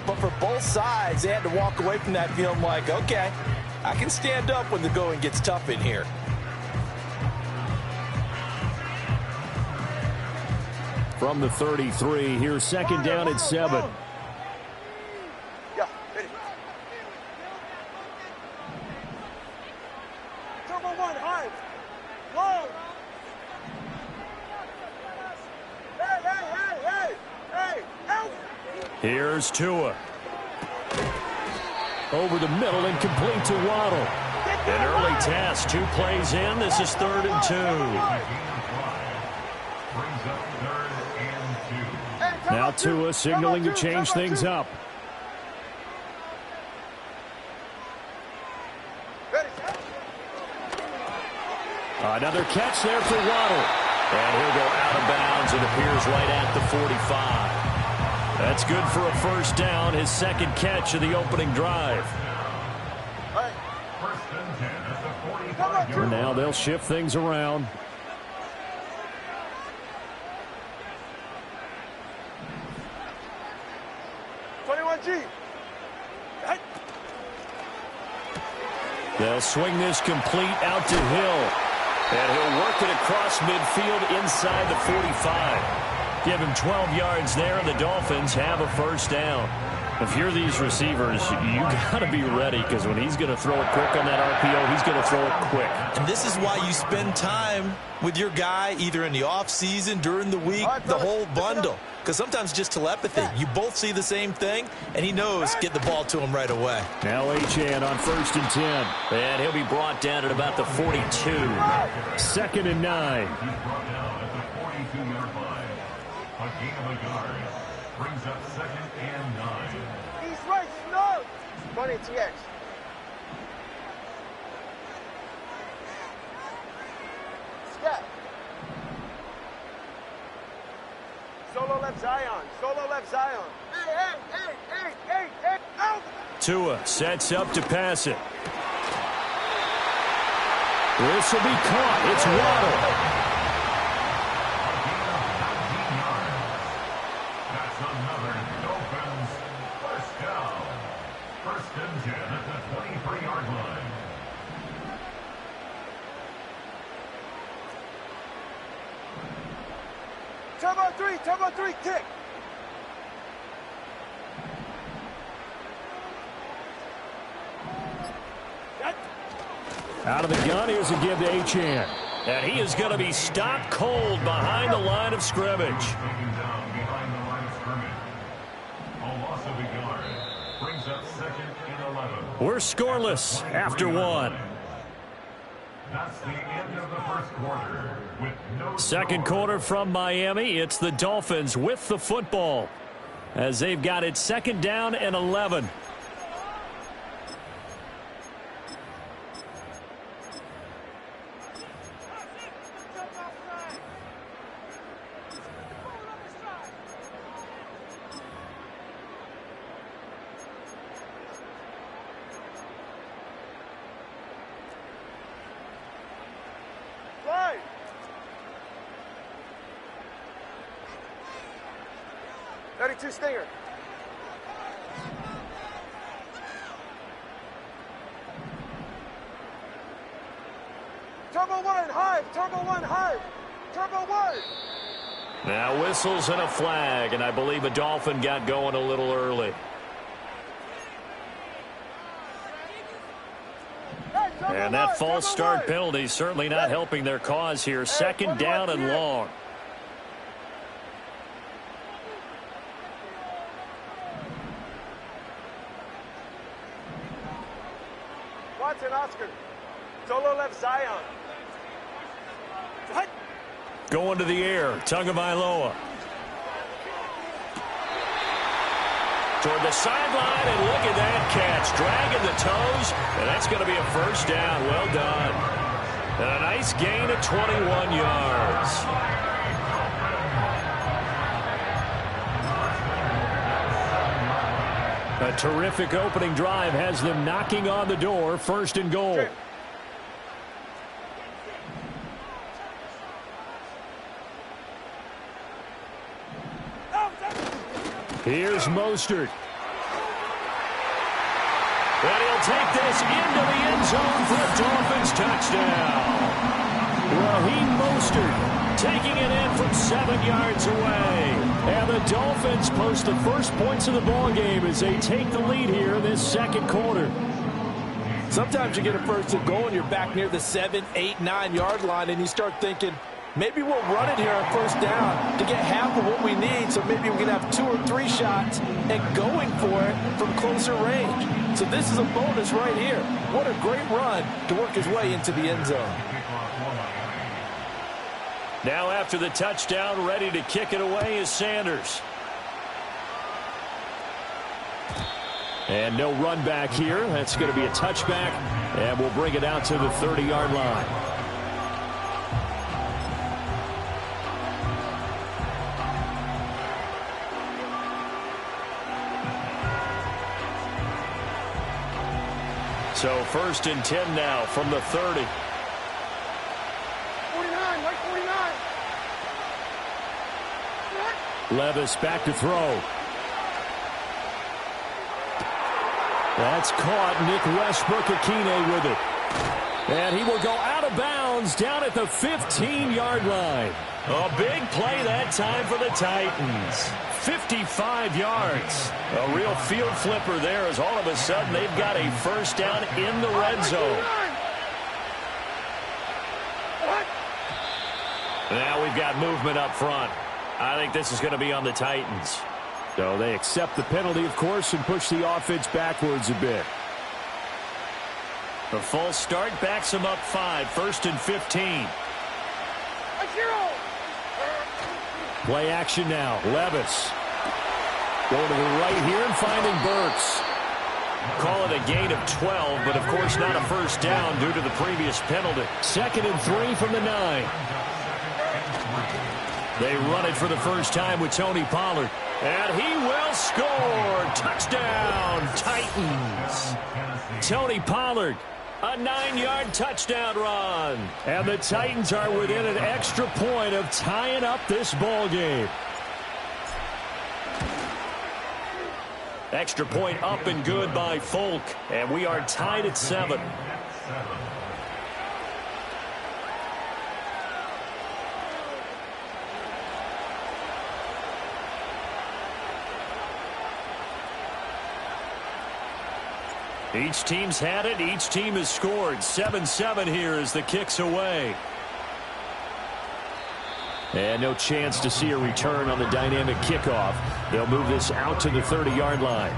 N: but for both sides, they had to walk away from that feeling like, okay, I can stand up when the going gets tough in here.
M: From the 33, here's 2nd down and 7.
E: Yeah, ready. Turbo 1, high. Low. Hey, help!
M: Here's Tua. Over the middle and complete to Waddle. An early test, 2 plays in. This is 3rd and 2. Now Tua signaling to change things up. Another catch there for Waddle. And he'll go out of bounds. It appears right at the 45. That's good for a 1st down, his 2nd catch of the opening drive. And now they'll shift things around. They'll swing this complete out to Hill. And he'll work it across midfield inside the 45. Give him 12 yards there, and the Dolphins have a 1st down. If you're these receivers, you got to be ready, because when he's going to throw it quick on that RPO, he's going to throw it quick.
N: And this is why you spend time with your guy either in the offseason, during the week, the whole bundle. Because sometimes just telepathy. You both see the same thing, and he knows get the ball to him right away.
M: Now Achane on 1st and 10. And he'll be brought down at about the 42. 2nd and 9.
G: He's brought down at the 42-yard line. A gain of a yard brings up 2nd and 9.
E: He's right, no! Bunny TX. Scat. Solo left Zion. Solo left Zion. Hey, out!
M: Tua sets up to pass it. This will be caught. It's Waddle.
G: That's another Dolphins first down. 1st and 10 at the 23-yard line.
E: Turbo 3, kick.
M: Out of the gun, here's a give to Achane. And he is going to be stopped cold behind the line of scrimmage.
G: Taken down behind the line of scrimmage. A loss of a yard brings up 2nd and 11.
M: We're scoreless after 1.
G: That's the end of the first quarter with no
M: Second quarter from Miami. It's the Dolphins with the football as they've got it 2nd down and 11.
E: Right. .32 Stinger. Turbo 1, Hive. Turbo 1, Hive. Turbo 1.
M: Now whistles and a flag, and I believe a Dolphin got going a little early. And that false start penalty certainly not helping their cause here. 2nd down and long.
E: Watson, Oscar. Solo left Zion.
M: Going to the air. Tagovailoa. Toward the sideline, and look at that catch. Dragging the toes, and that's going to be a first down. Well done. And a nice gain of 21 yards. A terrific opening drive has them knocking on the door. 1st and goal. Here's Mostert. And he'll take this into the end zone for a Dolphins touchdown. Raheem Mostert taking it in from 7 yards away. And the Dolphins post the first points of the ballgame as they take the lead here in this 2nd quarter.
N: Sometimes you get a 1st and goal and you're back near the 7, 8, 9 yard line, and you start thinking, maybe we'll run it here on 1st down to get half of what we need, so maybe we can have 2 or 3 shots and going for it from closer range. So this is a bonus right here. What a great run to work his way into the end zone.
M: Now after the touchdown, ready to kick it away is Sanders. And no run back here. That's going to be a touchback, and we'll bring it out to the 30-yard line. So 1st and 10 now from the 30.
E: 49, right 49.
M: Levis back to throw. That's caught. Nick Westbrook-Akine with it. And he will go out of bounds downs down at the 15-yard line. A big play that time for the Titans. 55 yards. A real field flipper there as all of a sudden they've got a first down in the red zone. Now we've got movement up front. I think this is going to be on the Titans. So they accept the penalty, of course, and push the offense backwards a bit. The false start backs them up 5, 1st and 15. Play action now. Levis going to the right here and finding Burks. Call it a gain of 12, but of course not a first down due to the previous penalty. 2nd and 3 from the 9. They run it for the first time with Tony Pollard. And he will score. Touchdown, Titans. Tony Pollard, a 9-yard touchdown run. And the Titans are within an extra point of tying up this ball game. Extra point up and good by Folk. And we are tied at 7. Each team's had it. Each team has scored. 7-7 here as the kick's away. And no chance to see a return on the dynamic kickoff. They'll move this out to the 30-yard line.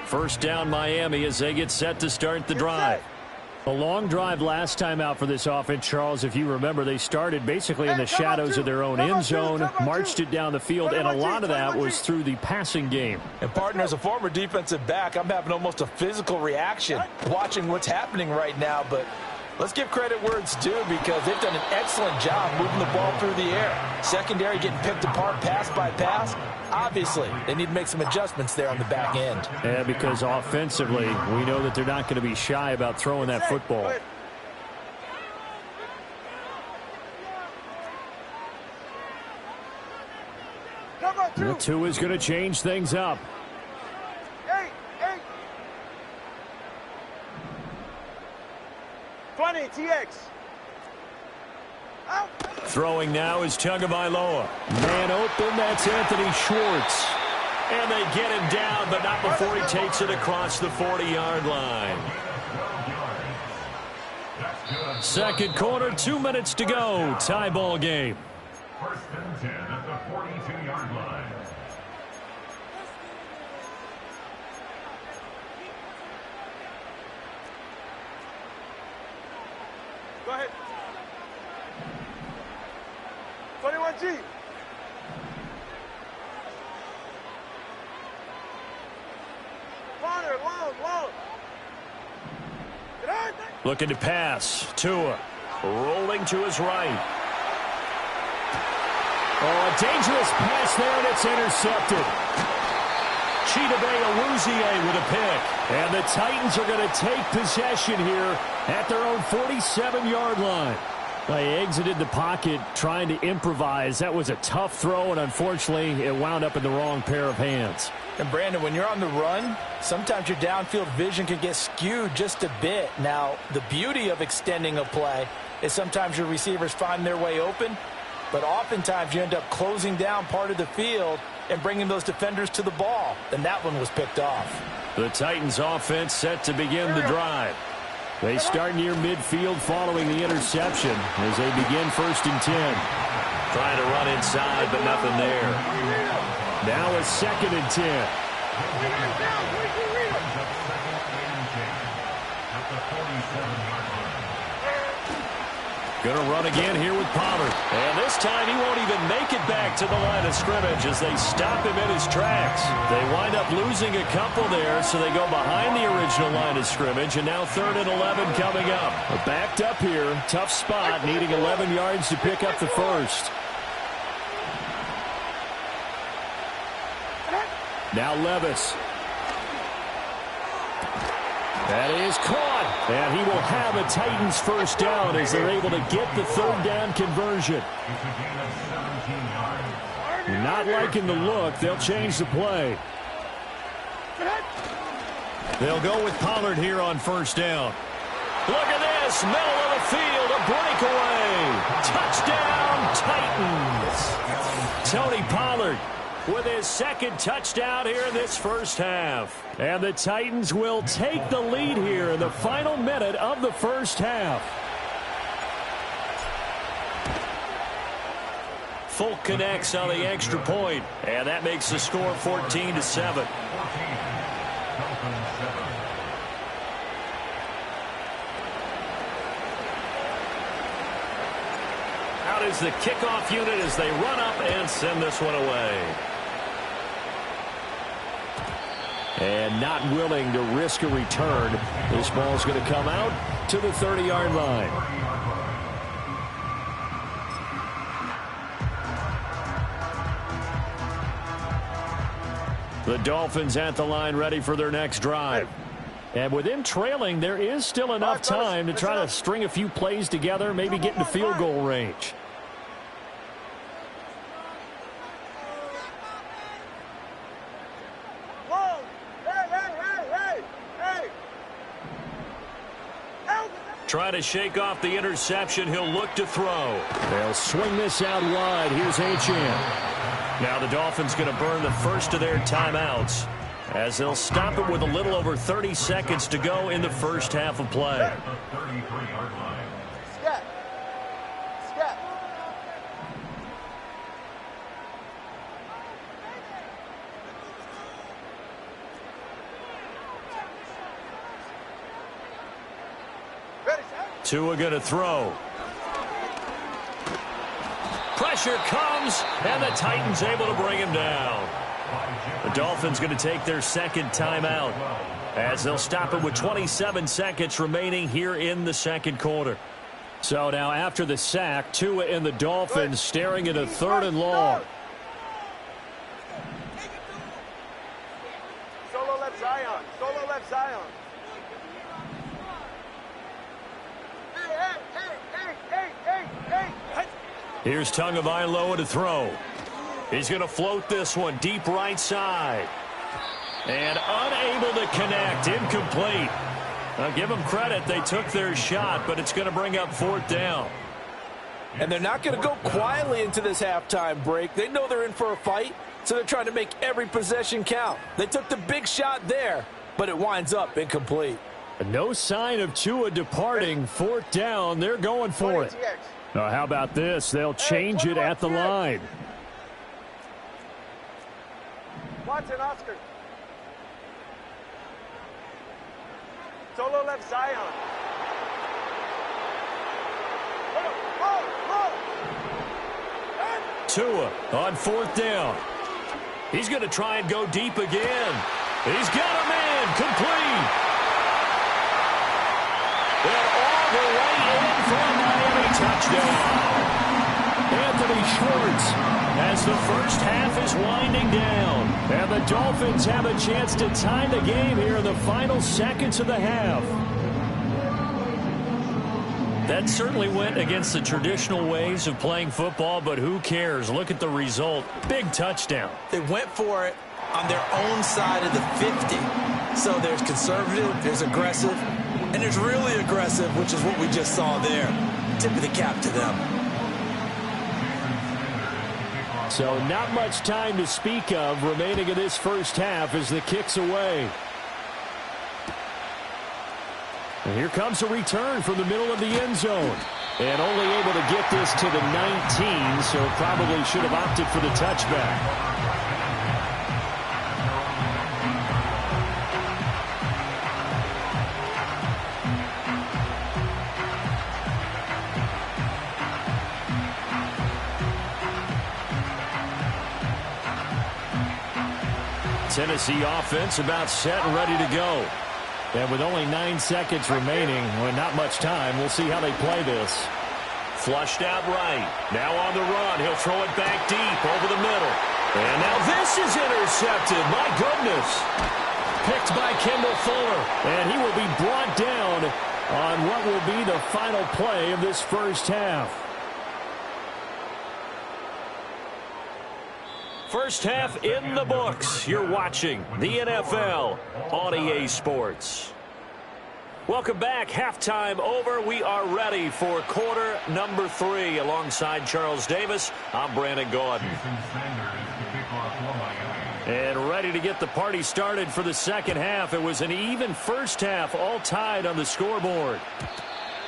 M: First down Miami as they get set to start the drive. A long drive last time out for this offense, Charles. If you remember, they started basically in the shadows of their own end zone, marched it down the field, and a lot of that was through the passing game.
N: And, partner, as a former defensive back, I'm having almost a physical reaction watching what's happening right now. But let's give credit where it's due because they've done an excellent job moving the ball through the air. Secondary getting picked apart pass by pass. Obviously, they need to make some adjustments there on the back end.
M: Yeah, because offensively, we know that they're not going to be shy about throwing that football. The 2 is going to change things up.
E: 20, TX.
M: Throwing now is Tagovailoa. Man open, that's Anthony Schwartz. And they get him down, but not before he takes it across the 40-yard line. Second quarter, 2 minutes to go. Tie ball game.
G: 1st and 10 at the 42-yard line.
E: Go ahead. 21G. Long.
M: Looking to pass. Tua rolling to his right. Oh, a dangerous pass there, and it's intercepted. Chidobe Awuzie with a pick. And the Titans are going to take possession here at their own 47-yard line. They exited the pocket trying to improvise. That was a tough throw, and unfortunately, it wound up in the wrong pair of hands.
N: And, Brandon, when you're on the run, sometimes your downfield vision can get skewed just a bit. Now, the beauty of extending a play is sometimes your receivers find their way open, but oftentimes you end up closing down part of the field and bringing those defenders to the ball. And that one was picked off.
M: The Titans offense set to begin the drive. They start near midfield following the interception as they begin 1st and 10. Trying to run inside, but nothing there. Now a 2nd and 10. Going to run again here with Pollard. And this time he won't even make it back to the line of scrimmage as they stop him in his tracks. They wind up losing a couple there, so they go behind the original line of scrimmage, and now 3rd and 11 coming up. Backed up here, tough spot, needing 11 yards to pick up the first. Now Levis. That is caught, and he will have a Titans first down as they're able to get the third down conversion. Not liking the look. They'll change the play. They'll go with Pollard here on first down. Look at this, middle of the field, a breakaway. Touchdown, Titans. Tony Pollard with his second touchdown here in this first half. And the Titans will take the lead here in the final minute of the first half. Folk connects on the extra point, and that makes the score 14-7. Out is the kickoff unit as they run up and send this one away. And not willing to risk a return. This ball's going to come out to the 30-yard line. The Dolphins at the line ready for their next drive. And with him trailing, there is still enough time to try to string a few plays together, maybe get into field goal range. Trying to shake off the interception. He'll look to throw. They'll swing this out wide. Here's Achane. Now the Dolphins going to burn the first of their timeouts as they'll stop it with a little over 30 seconds to go in the first half of play. Tua going to throw. Pressure comes, and the Titans able to bring him down. The Dolphins going to take their second timeout as they'll stop it with 27 seconds remaining here in the second quarter. So now after the sack, Tua and the Dolphins staring at a 3rd and long.
E: Solo left Zion. Solo left Zion.
M: Here's Tagovailoa to throw. He's going to float this one deep right side. And unable to connect. Incomplete. I'll give them credit. They took their shot, but it's going to bring up 4th down.
N: And they're not going to go quietly into this halftime break. They know they're in for a fight, so they're trying to make every possession count. They took the big shot there, but it winds up incomplete.
M: No sign of Tua departing. 4th down. They're going for it. How about this? They'll change it at the line.
E: Watson, Oscar. Solo left Zion.
M: Tua on 4th down. He's going to try and go deep again. He's got a man complete. They're all the way in for a Miami touchdown. Anthony Schwartz as the first half is winding down. And the Dolphins have a chance to tie the game here in the final seconds of the half. That certainly went against the traditional ways of playing football, but who cares? Look at the result. Big touchdown.
N: They went for it on their own side of the 50. So there's conservative, there's aggressive, and there's really aggressive, which is what we just saw there. Tip of the cap to them.
M: So not much time to speak of remaining in this first half as the kick's away. And here comes a return from the middle of the end zone. And only able to get this to the 19, so probably should have opted for the touchback. Tennessee offense about set and ready to go. And with only 9 seconds remaining, well, not much time, we'll see how they play this. Flushed out right. Now on the run. He'll throw it back deep over the middle. And now this is intercepted. My goodness. picked by Kendall Fuller. And he will be brought down on what will be the final play of this first half. First half in the books. You're watching the NFL on EA Sports. Welcome back. Halftime over. We are ready for quarter number 3. Alongside Charles Davis, I'm Brandon Gaudin. And ready to get the party started for the second half. It was an even first half, all tied on the scoreboard.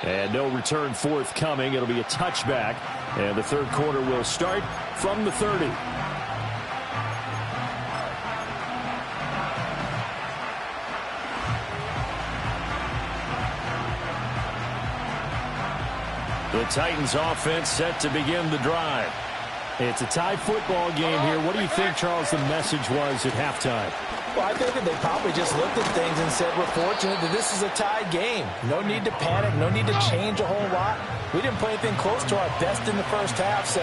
M: And no return forthcoming. It'll be a touchback. And the third quarter will start from the 30. The Titans offense set to begin the drive. It's a tie football game here. What do you think, Charles, the message was at halftime?
N: Well, I think that they probably just looked at things and said, we're fortunate that this is a tied game. No need to panic. No need to change a whole lot. We didn't play anything close to our best in the first half, so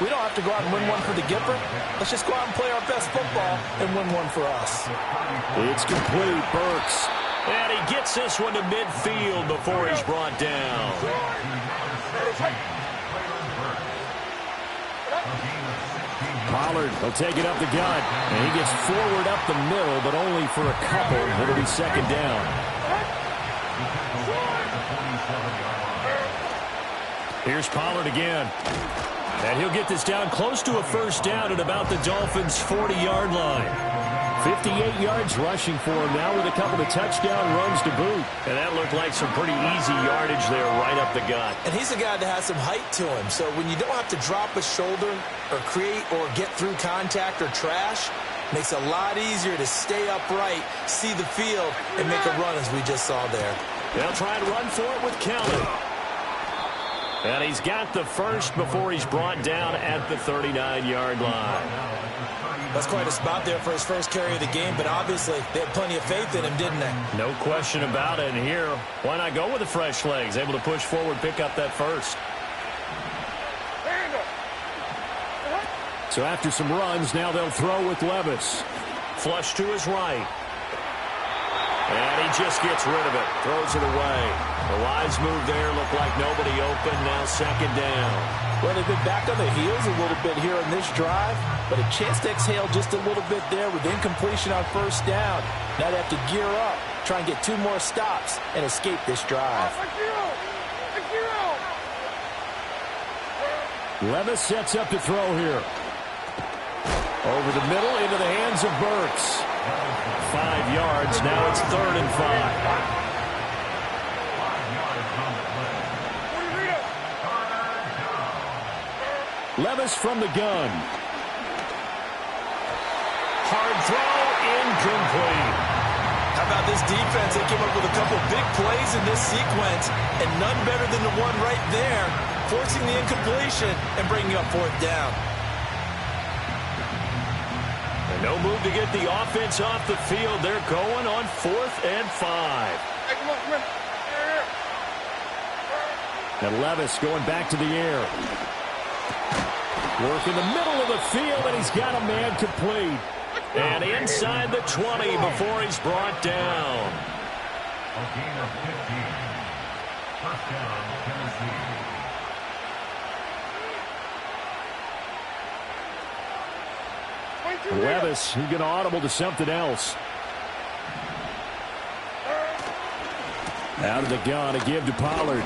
N: we don't have to go out and win one for the Gipper. Let's just go out and play our best football and win one for us.
M: It's complete. Burks. And he gets this one to midfield before he's brought down. Pollard will take it up the gut, and he gets forward up the middle, but only for a couple. It'll be second down. Here's Pollard again. And he'll get this down close to a first down at about the Dolphins' 40-yard line. 58 yards rushing for him now with a couple of touchdown runs to boot. And that looked like some pretty easy yardage there right up the gut.
N: And he's a guy that has some height to him. So when you don't have to drop a shoulder or create or get through contact or trash, makes it a lot easier to stay upright, see the field, and make a run as we just saw there.
M: They'll try and run for it with Kelly. And he's got the first before he's brought down at the 39-yard line.
N: That's quite a spot there for his first carry of the game, but obviously they had plenty of faith in him, didn't they?
M: No question about it. And here, why not go with the fresh legs? Able to push forward, pick up that first. So after some runs, now they'll throw with Levis. Flush to his right. And he just gets rid of it. Throws it away. The wise move there. Looked like nobody open. Now second down.
N: Well, they've been back on their heels a little bit here in this drive, but a chance to exhale just a little bit there with incompletion on first down. Now they have to gear up, try and get 2 more stops, and escape this drive.
M: Levis sets up to throw here. Over the middle into the hands of Burks. 5 yards. Now it's 3rd and 5. Levis from the gun. Hard throw, incomplete.
N: How about this defense? They came up with a couple big plays in this sequence, and none better than the one right there, forcing the incompletion and bringing up 4th down.
M: And no move to get the offense off the field. They're going on 4th and 5. And Levis going back to the air. Work in the middle of the field, and he's got a man complete. And inside the 20 before he's brought down.
G: A gain of 15. First down, Tennessee.
M: Levis, he's going to audible to something else. Out of the gun to give to Pollard.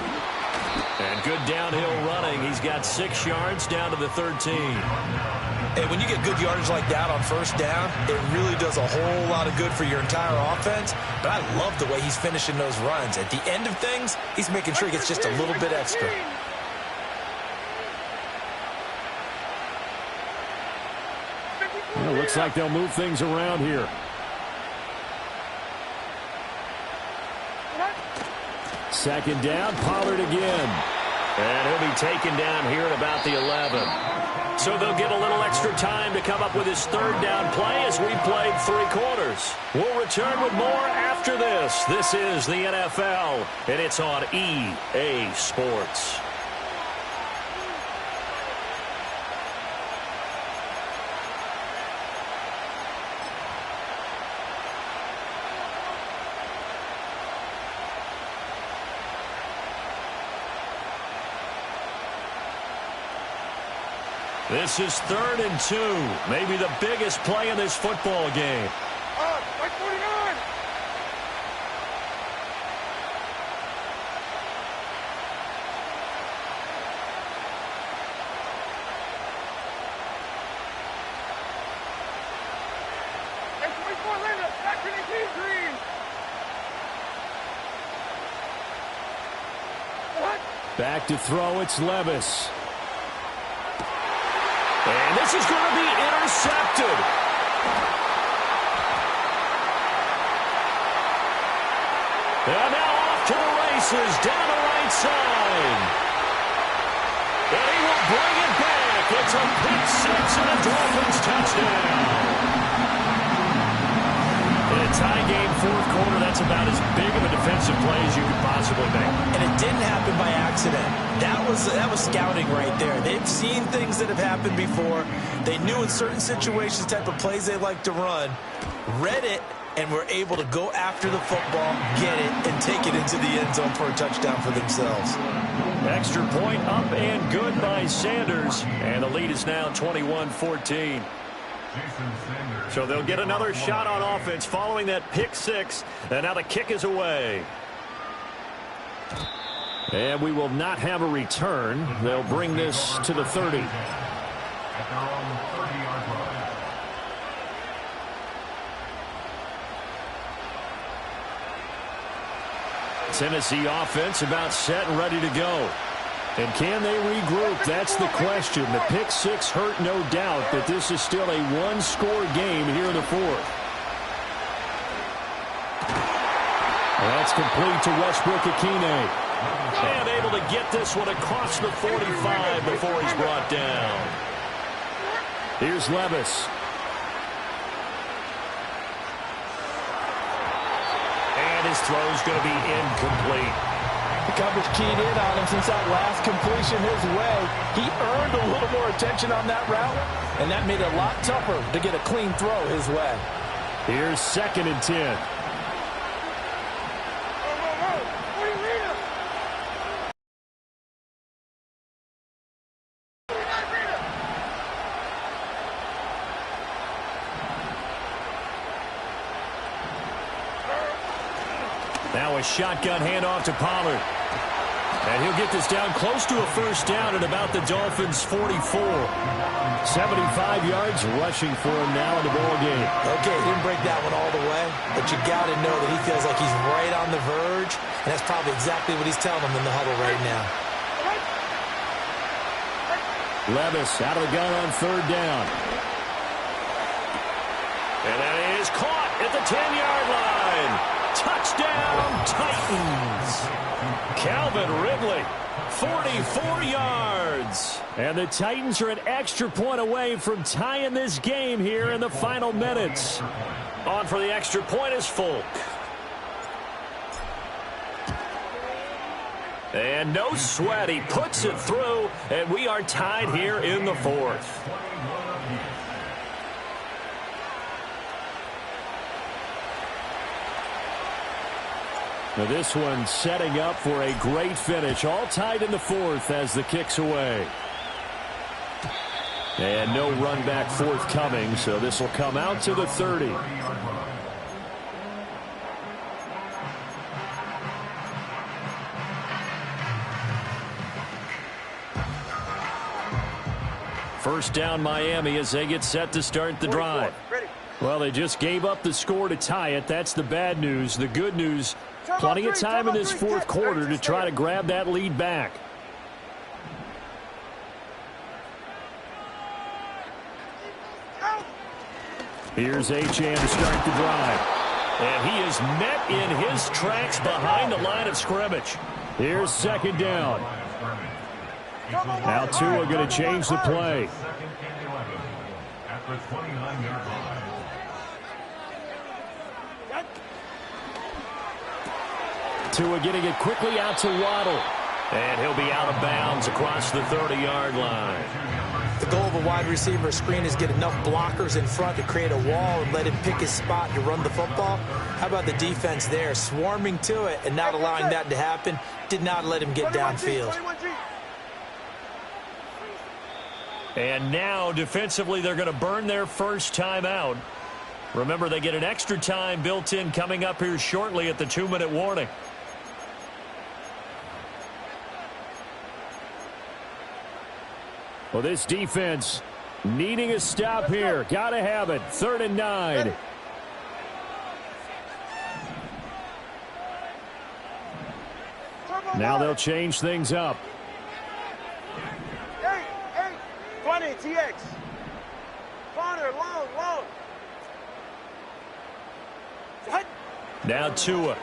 M: And good downhill running. He's got 6 yards down to the 13.
N: And when you get good yardage like that on first down, it really does a whole lot of good for your entire offense. But I love the way he's finishing those runs. At the end of things, he's making sure he gets just a little bit extra.
M: Well, it looks like they'll move things around here. Second down, Pollard again. And he'll be taken down here at about the 11. So they'll get a little extra time to come up with his 3rd down play as we played 3 quarters. We'll return with more after this. This is the NFL, and it's on EA Sports. This is 3rd and 2. Maybe the biggest play in this football game.
E: Like 49. Hey, 24, Linda. Back to the team, Green. What?
M: Back to throw, it's Levis. And this is going to be intercepted. And now off to the races, down the right side. And he will bring it back. It's a pick six and a Dolphins touchdown. In a tie game, 4th quarter, that's about as big of a defensive play as you could possibly make.
N: And it didn't happen by accident. That was scouting right there. They've seen things that have happened before. They knew in certain situations the type of plays they like to run, read it, and were able to go after the football, get it, and take it into the end zone for a touchdown for themselves.
M: Extra point up and good by Sanders. And the lead is now 21-14. So they'll get another shot on offense following that pick six. And now the kick is away. And we will not have a return. They'll bring this to the 30.
G: At their own 30-yard line.
M: Tennessee offense about set and ready to go. And can they regroup? That's the question. The pick six hurt, no doubt, but this is still a one-score game here in the 4th. That's complete to Westbrook-Ikhine. And able to get this one across the 45 before he's brought down. Here's Levis. And his throw's going to be incomplete.
N: The coverage keyed in on him since that last completion his way. He earned a little more attention on that route, and that made it a lot tougher to get a clean throw his way.
M: Here's 2nd and 10. Now a shotgun handoff to Pollard. And he'll get this down close to a first down at about the Dolphins' 44. 75 yards rushing for him now in the ball game.
N: Okay, he didn't break that one all the way, but you got to know that he feels like he's right on the verge, and that's probably exactly what he's telling them in the huddle right now.
M: Levis out of the gun on 3rd down. And that is caught at the 10-yard line. Touchdown, Titans. Calvin Ridley, 44 yards. And the Titans are an extra point away from tying this game here in the final minutes. On for the extra point is Folk. And no sweat, he puts it through, and we are tied here in the 4th. Now this one setting up for a great finish. All tied in the 4th as the kick's away. And no run back forthcoming, so this will come out to the 30. First down Miami as they get set to start the drive. Well, they just gave up the score to tie it. That's the bad news. The good news, plenty of time in this 4th quarter to try to grab that lead back. Here's Achane to start the drive. And he is met in his tracks behind the line of scrimmage. Here's 2nd down. Now Tua going to change the play.
G: At the 29-yard line.
M: Tua getting it quickly out to Waddle. And he'll be out of bounds across the 30-yard line.
N: The goal of a wide receiver screen is get enough blockers in front to create a wall and let him pick his spot to run the football. How about the defense there, swarming to it and not allowing that to happen? Did not let him get downfield.
M: And now, defensively, they're going to burn their first timeout. Remember, they get an extra time built in coming up here shortly at the 2-minute warning. Well, this defense needing a stop here. Got to have it. 3rd and 9. Now they'll change things up.
E: 20, TX. Corner, long.
M: Now Tua.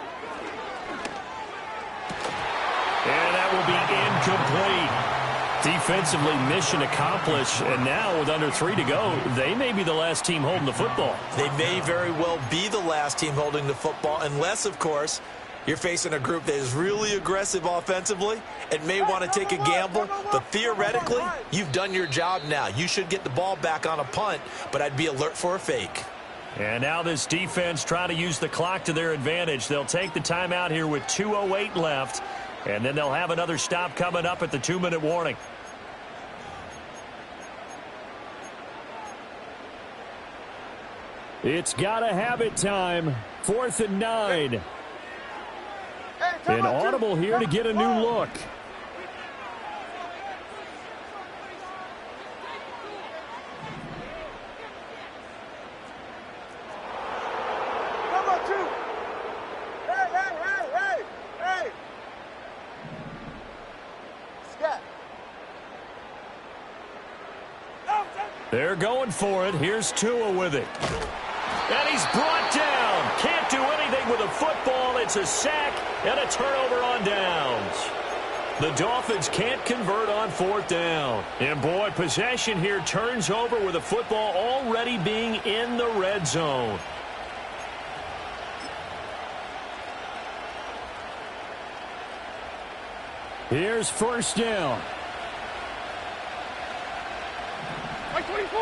M: And that will be incomplete. Defensively, mission accomplished. And now with under 3 to go, they may be the last team holding the football.
N: They may very well be the last team holding the football, unless, of course, you're facing a group that is really aggressive offensively and may want to take a gamble. But theoretically, you've done your job now. You should get the ball back on a punt, but I'd be alert for a fake.
M: And now this defense trying to use the clock to their advantage. They'll take the timeout here with 2:08 left, and then they'll have another stop coming up at the 2-minute warning. It's got to have it time. 4th and 9. An audible here to get a new look. They're going for it. Here's Tua with it. And he's brought down. Can't do anything with a football. It's a sack and a turnover on downs. The Dolphins can't convert on 4th down. And boy, possession here turns over with the football already being in the red zone. Here's 1st down.
E: Like 24.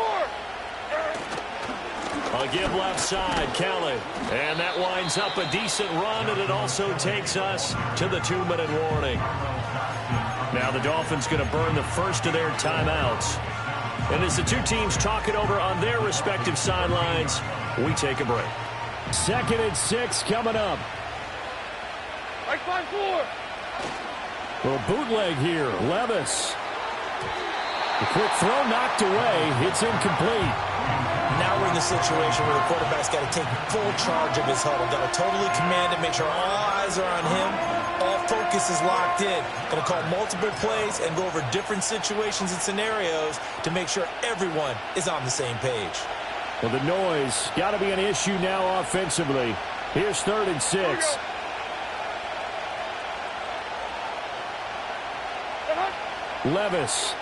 M: A give left side, Kelly. And that winds up a decent run, and it also takes us to the 2-minute warning. Now the Dolphins going to burn the first of their timeouts. And as the two teams talk it over on their respective sidelines, we take a break. 2nd and 6 coming up.
E: Like 5-4.
M: Little bootleg here, Levis. The quick throw knocked away. It's incomplete.
N: Now we're in the situation where the quarterback's got to take full charge of his huddle. Got to totally command it, make sure all eyes are on him. All focus is locked in. Going to call multiple plays and go over different situations and scenarios to make sure everyone is on the same page.
M: Well, the noise got to be an issue now offensively. Here's 3rd and 6. Levis.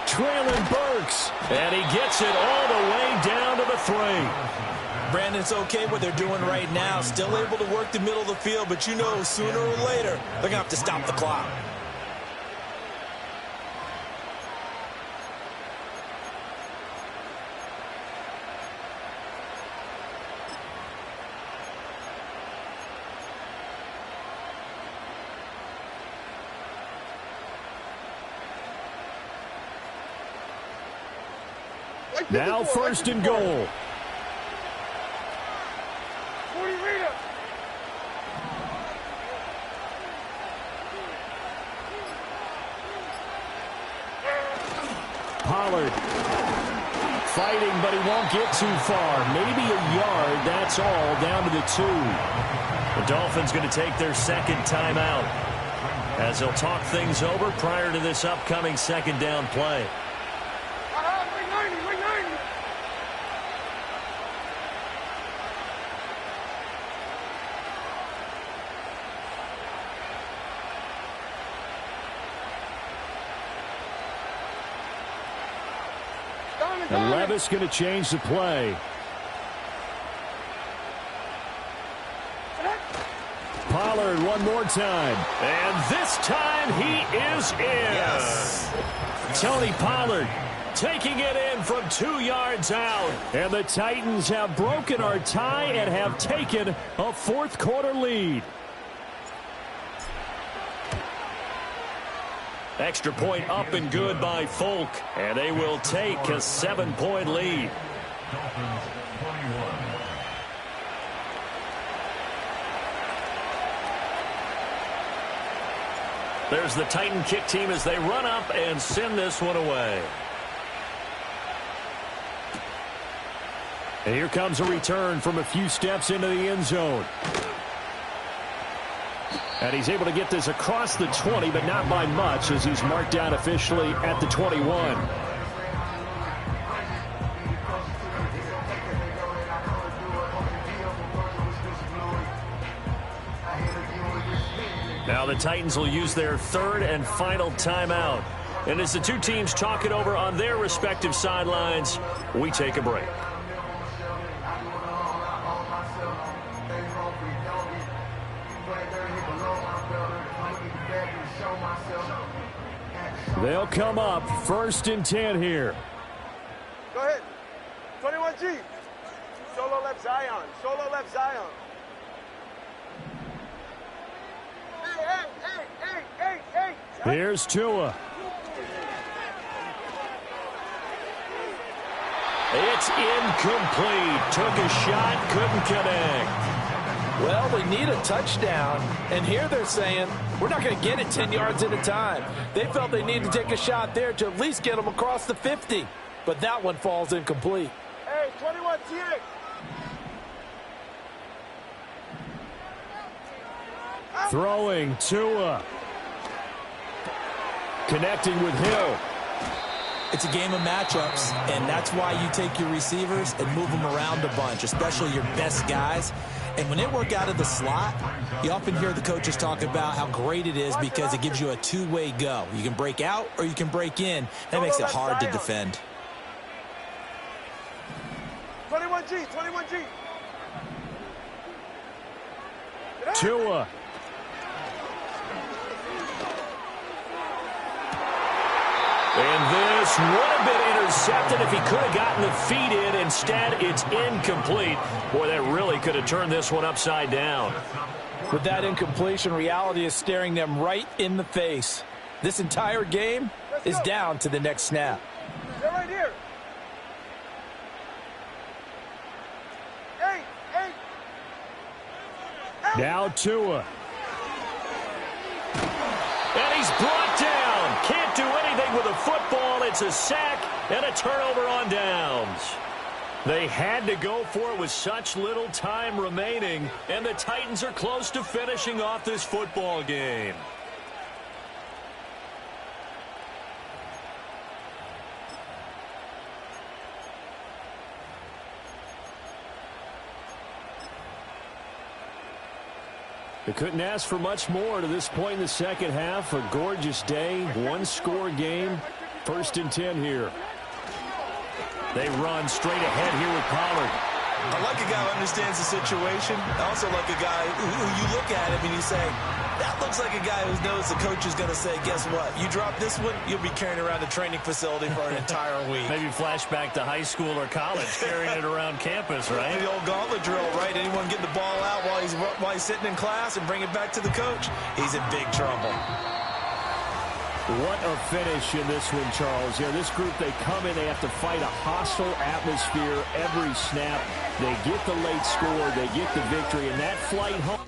M: Trailing Burks. And he gets it all the way down to the 3.
N: Brandon, it's okay what they're doing right now. Still able to work the middle of the field, but you know sooner or later they're going to have to stop the clock.
M: Now 1st and goal.
E: 40 Rita.
M: Pollard fighting, but he won't get too far. Maybe a yard, that's all, down to the 2. The Dolphins going to take their 2nd timeout as they'll talk things over prior to this upcoming 2nd down play. And Levis going to change the play. Pollard one more time. And this time he is in. Yes. Tony Pollard taking it in from 2 yards out. And the Titans have broken our tie and have taken a 4th quarter lead. Extra point up and good by Folk, and they will take a 7-point lead.
G: Dolphins 21.
M: There's the Titan kick team as they run up and send this one away. And here comes a return from a few steps into the end zone. And he's able to get this across the 20, but not by much, as he's marked down officially at the 21. Now the Titans will use their third and final timeout. And as the two teams talk it over on their respective sidelines, we take a break. They'll come up 1st and 10 here.
E: Go ahead. 21G. Solo left Zion. Solo left Zion. Hey.
M: Here's Tua. It's incomplete. Took a shot, couldn't connect.
N: Well, we need a touchdown, and here they're saying, we're not going to get it 10 yards at a time. They felt they needed to take a shot there to at least get them across the 50, but that one falls incomplete.
E: Hey, 21 TX.
M: Throwing Tua. Connecting with Hill.
H: It's a game of matchups, and that's why you take your receivers and move them around a bunch, especially your best guys. And when they work out of the slot, you often hear the coaches talk about how great it is because it gives you a two-way go. You can break out or you can break in. That makes it hard to defend.
E: 21G.
M: Tua. And this would have been intercepted if he could have gotten the feet in. Instead, it's incomplete. Boy, that really could have turned this one upside down.
N: With that incompletion, reality is staring them right in the face. This entire game is down to the next snap.
E: They're right here. Hey.
M: Now Tua. And he's brought down. Can't do anything with a football. It's a sack and a turnover on downs. They had to go for it with such little time remaining, and the Titans are close to finishing off this football game. They couldn't ask for much more to this point in the second half. A gorgeous day, one-score game, 1st and 10 here. They run straight ahead here with Pollard.
O: I like a guy who understands the situation. I also like a guy who you look at him and you say, that looks like a guy who knows the coach is going to say, guess what? You drop this one, you'll be carrying around the training facility for an entire week.
M: Maybe flashback to high school or college, carrying it around campus, right?
O: The old gauntlet drill, right? Anyone get the ball out while he's sitting in class and bring it back to the coach? He's in big trouble.
M: What a finish in this one, Charles. Yeah, this group, they come in, they have to fight a hostile atmosphere every snap. They get the late score, they get the victory, and that flight home.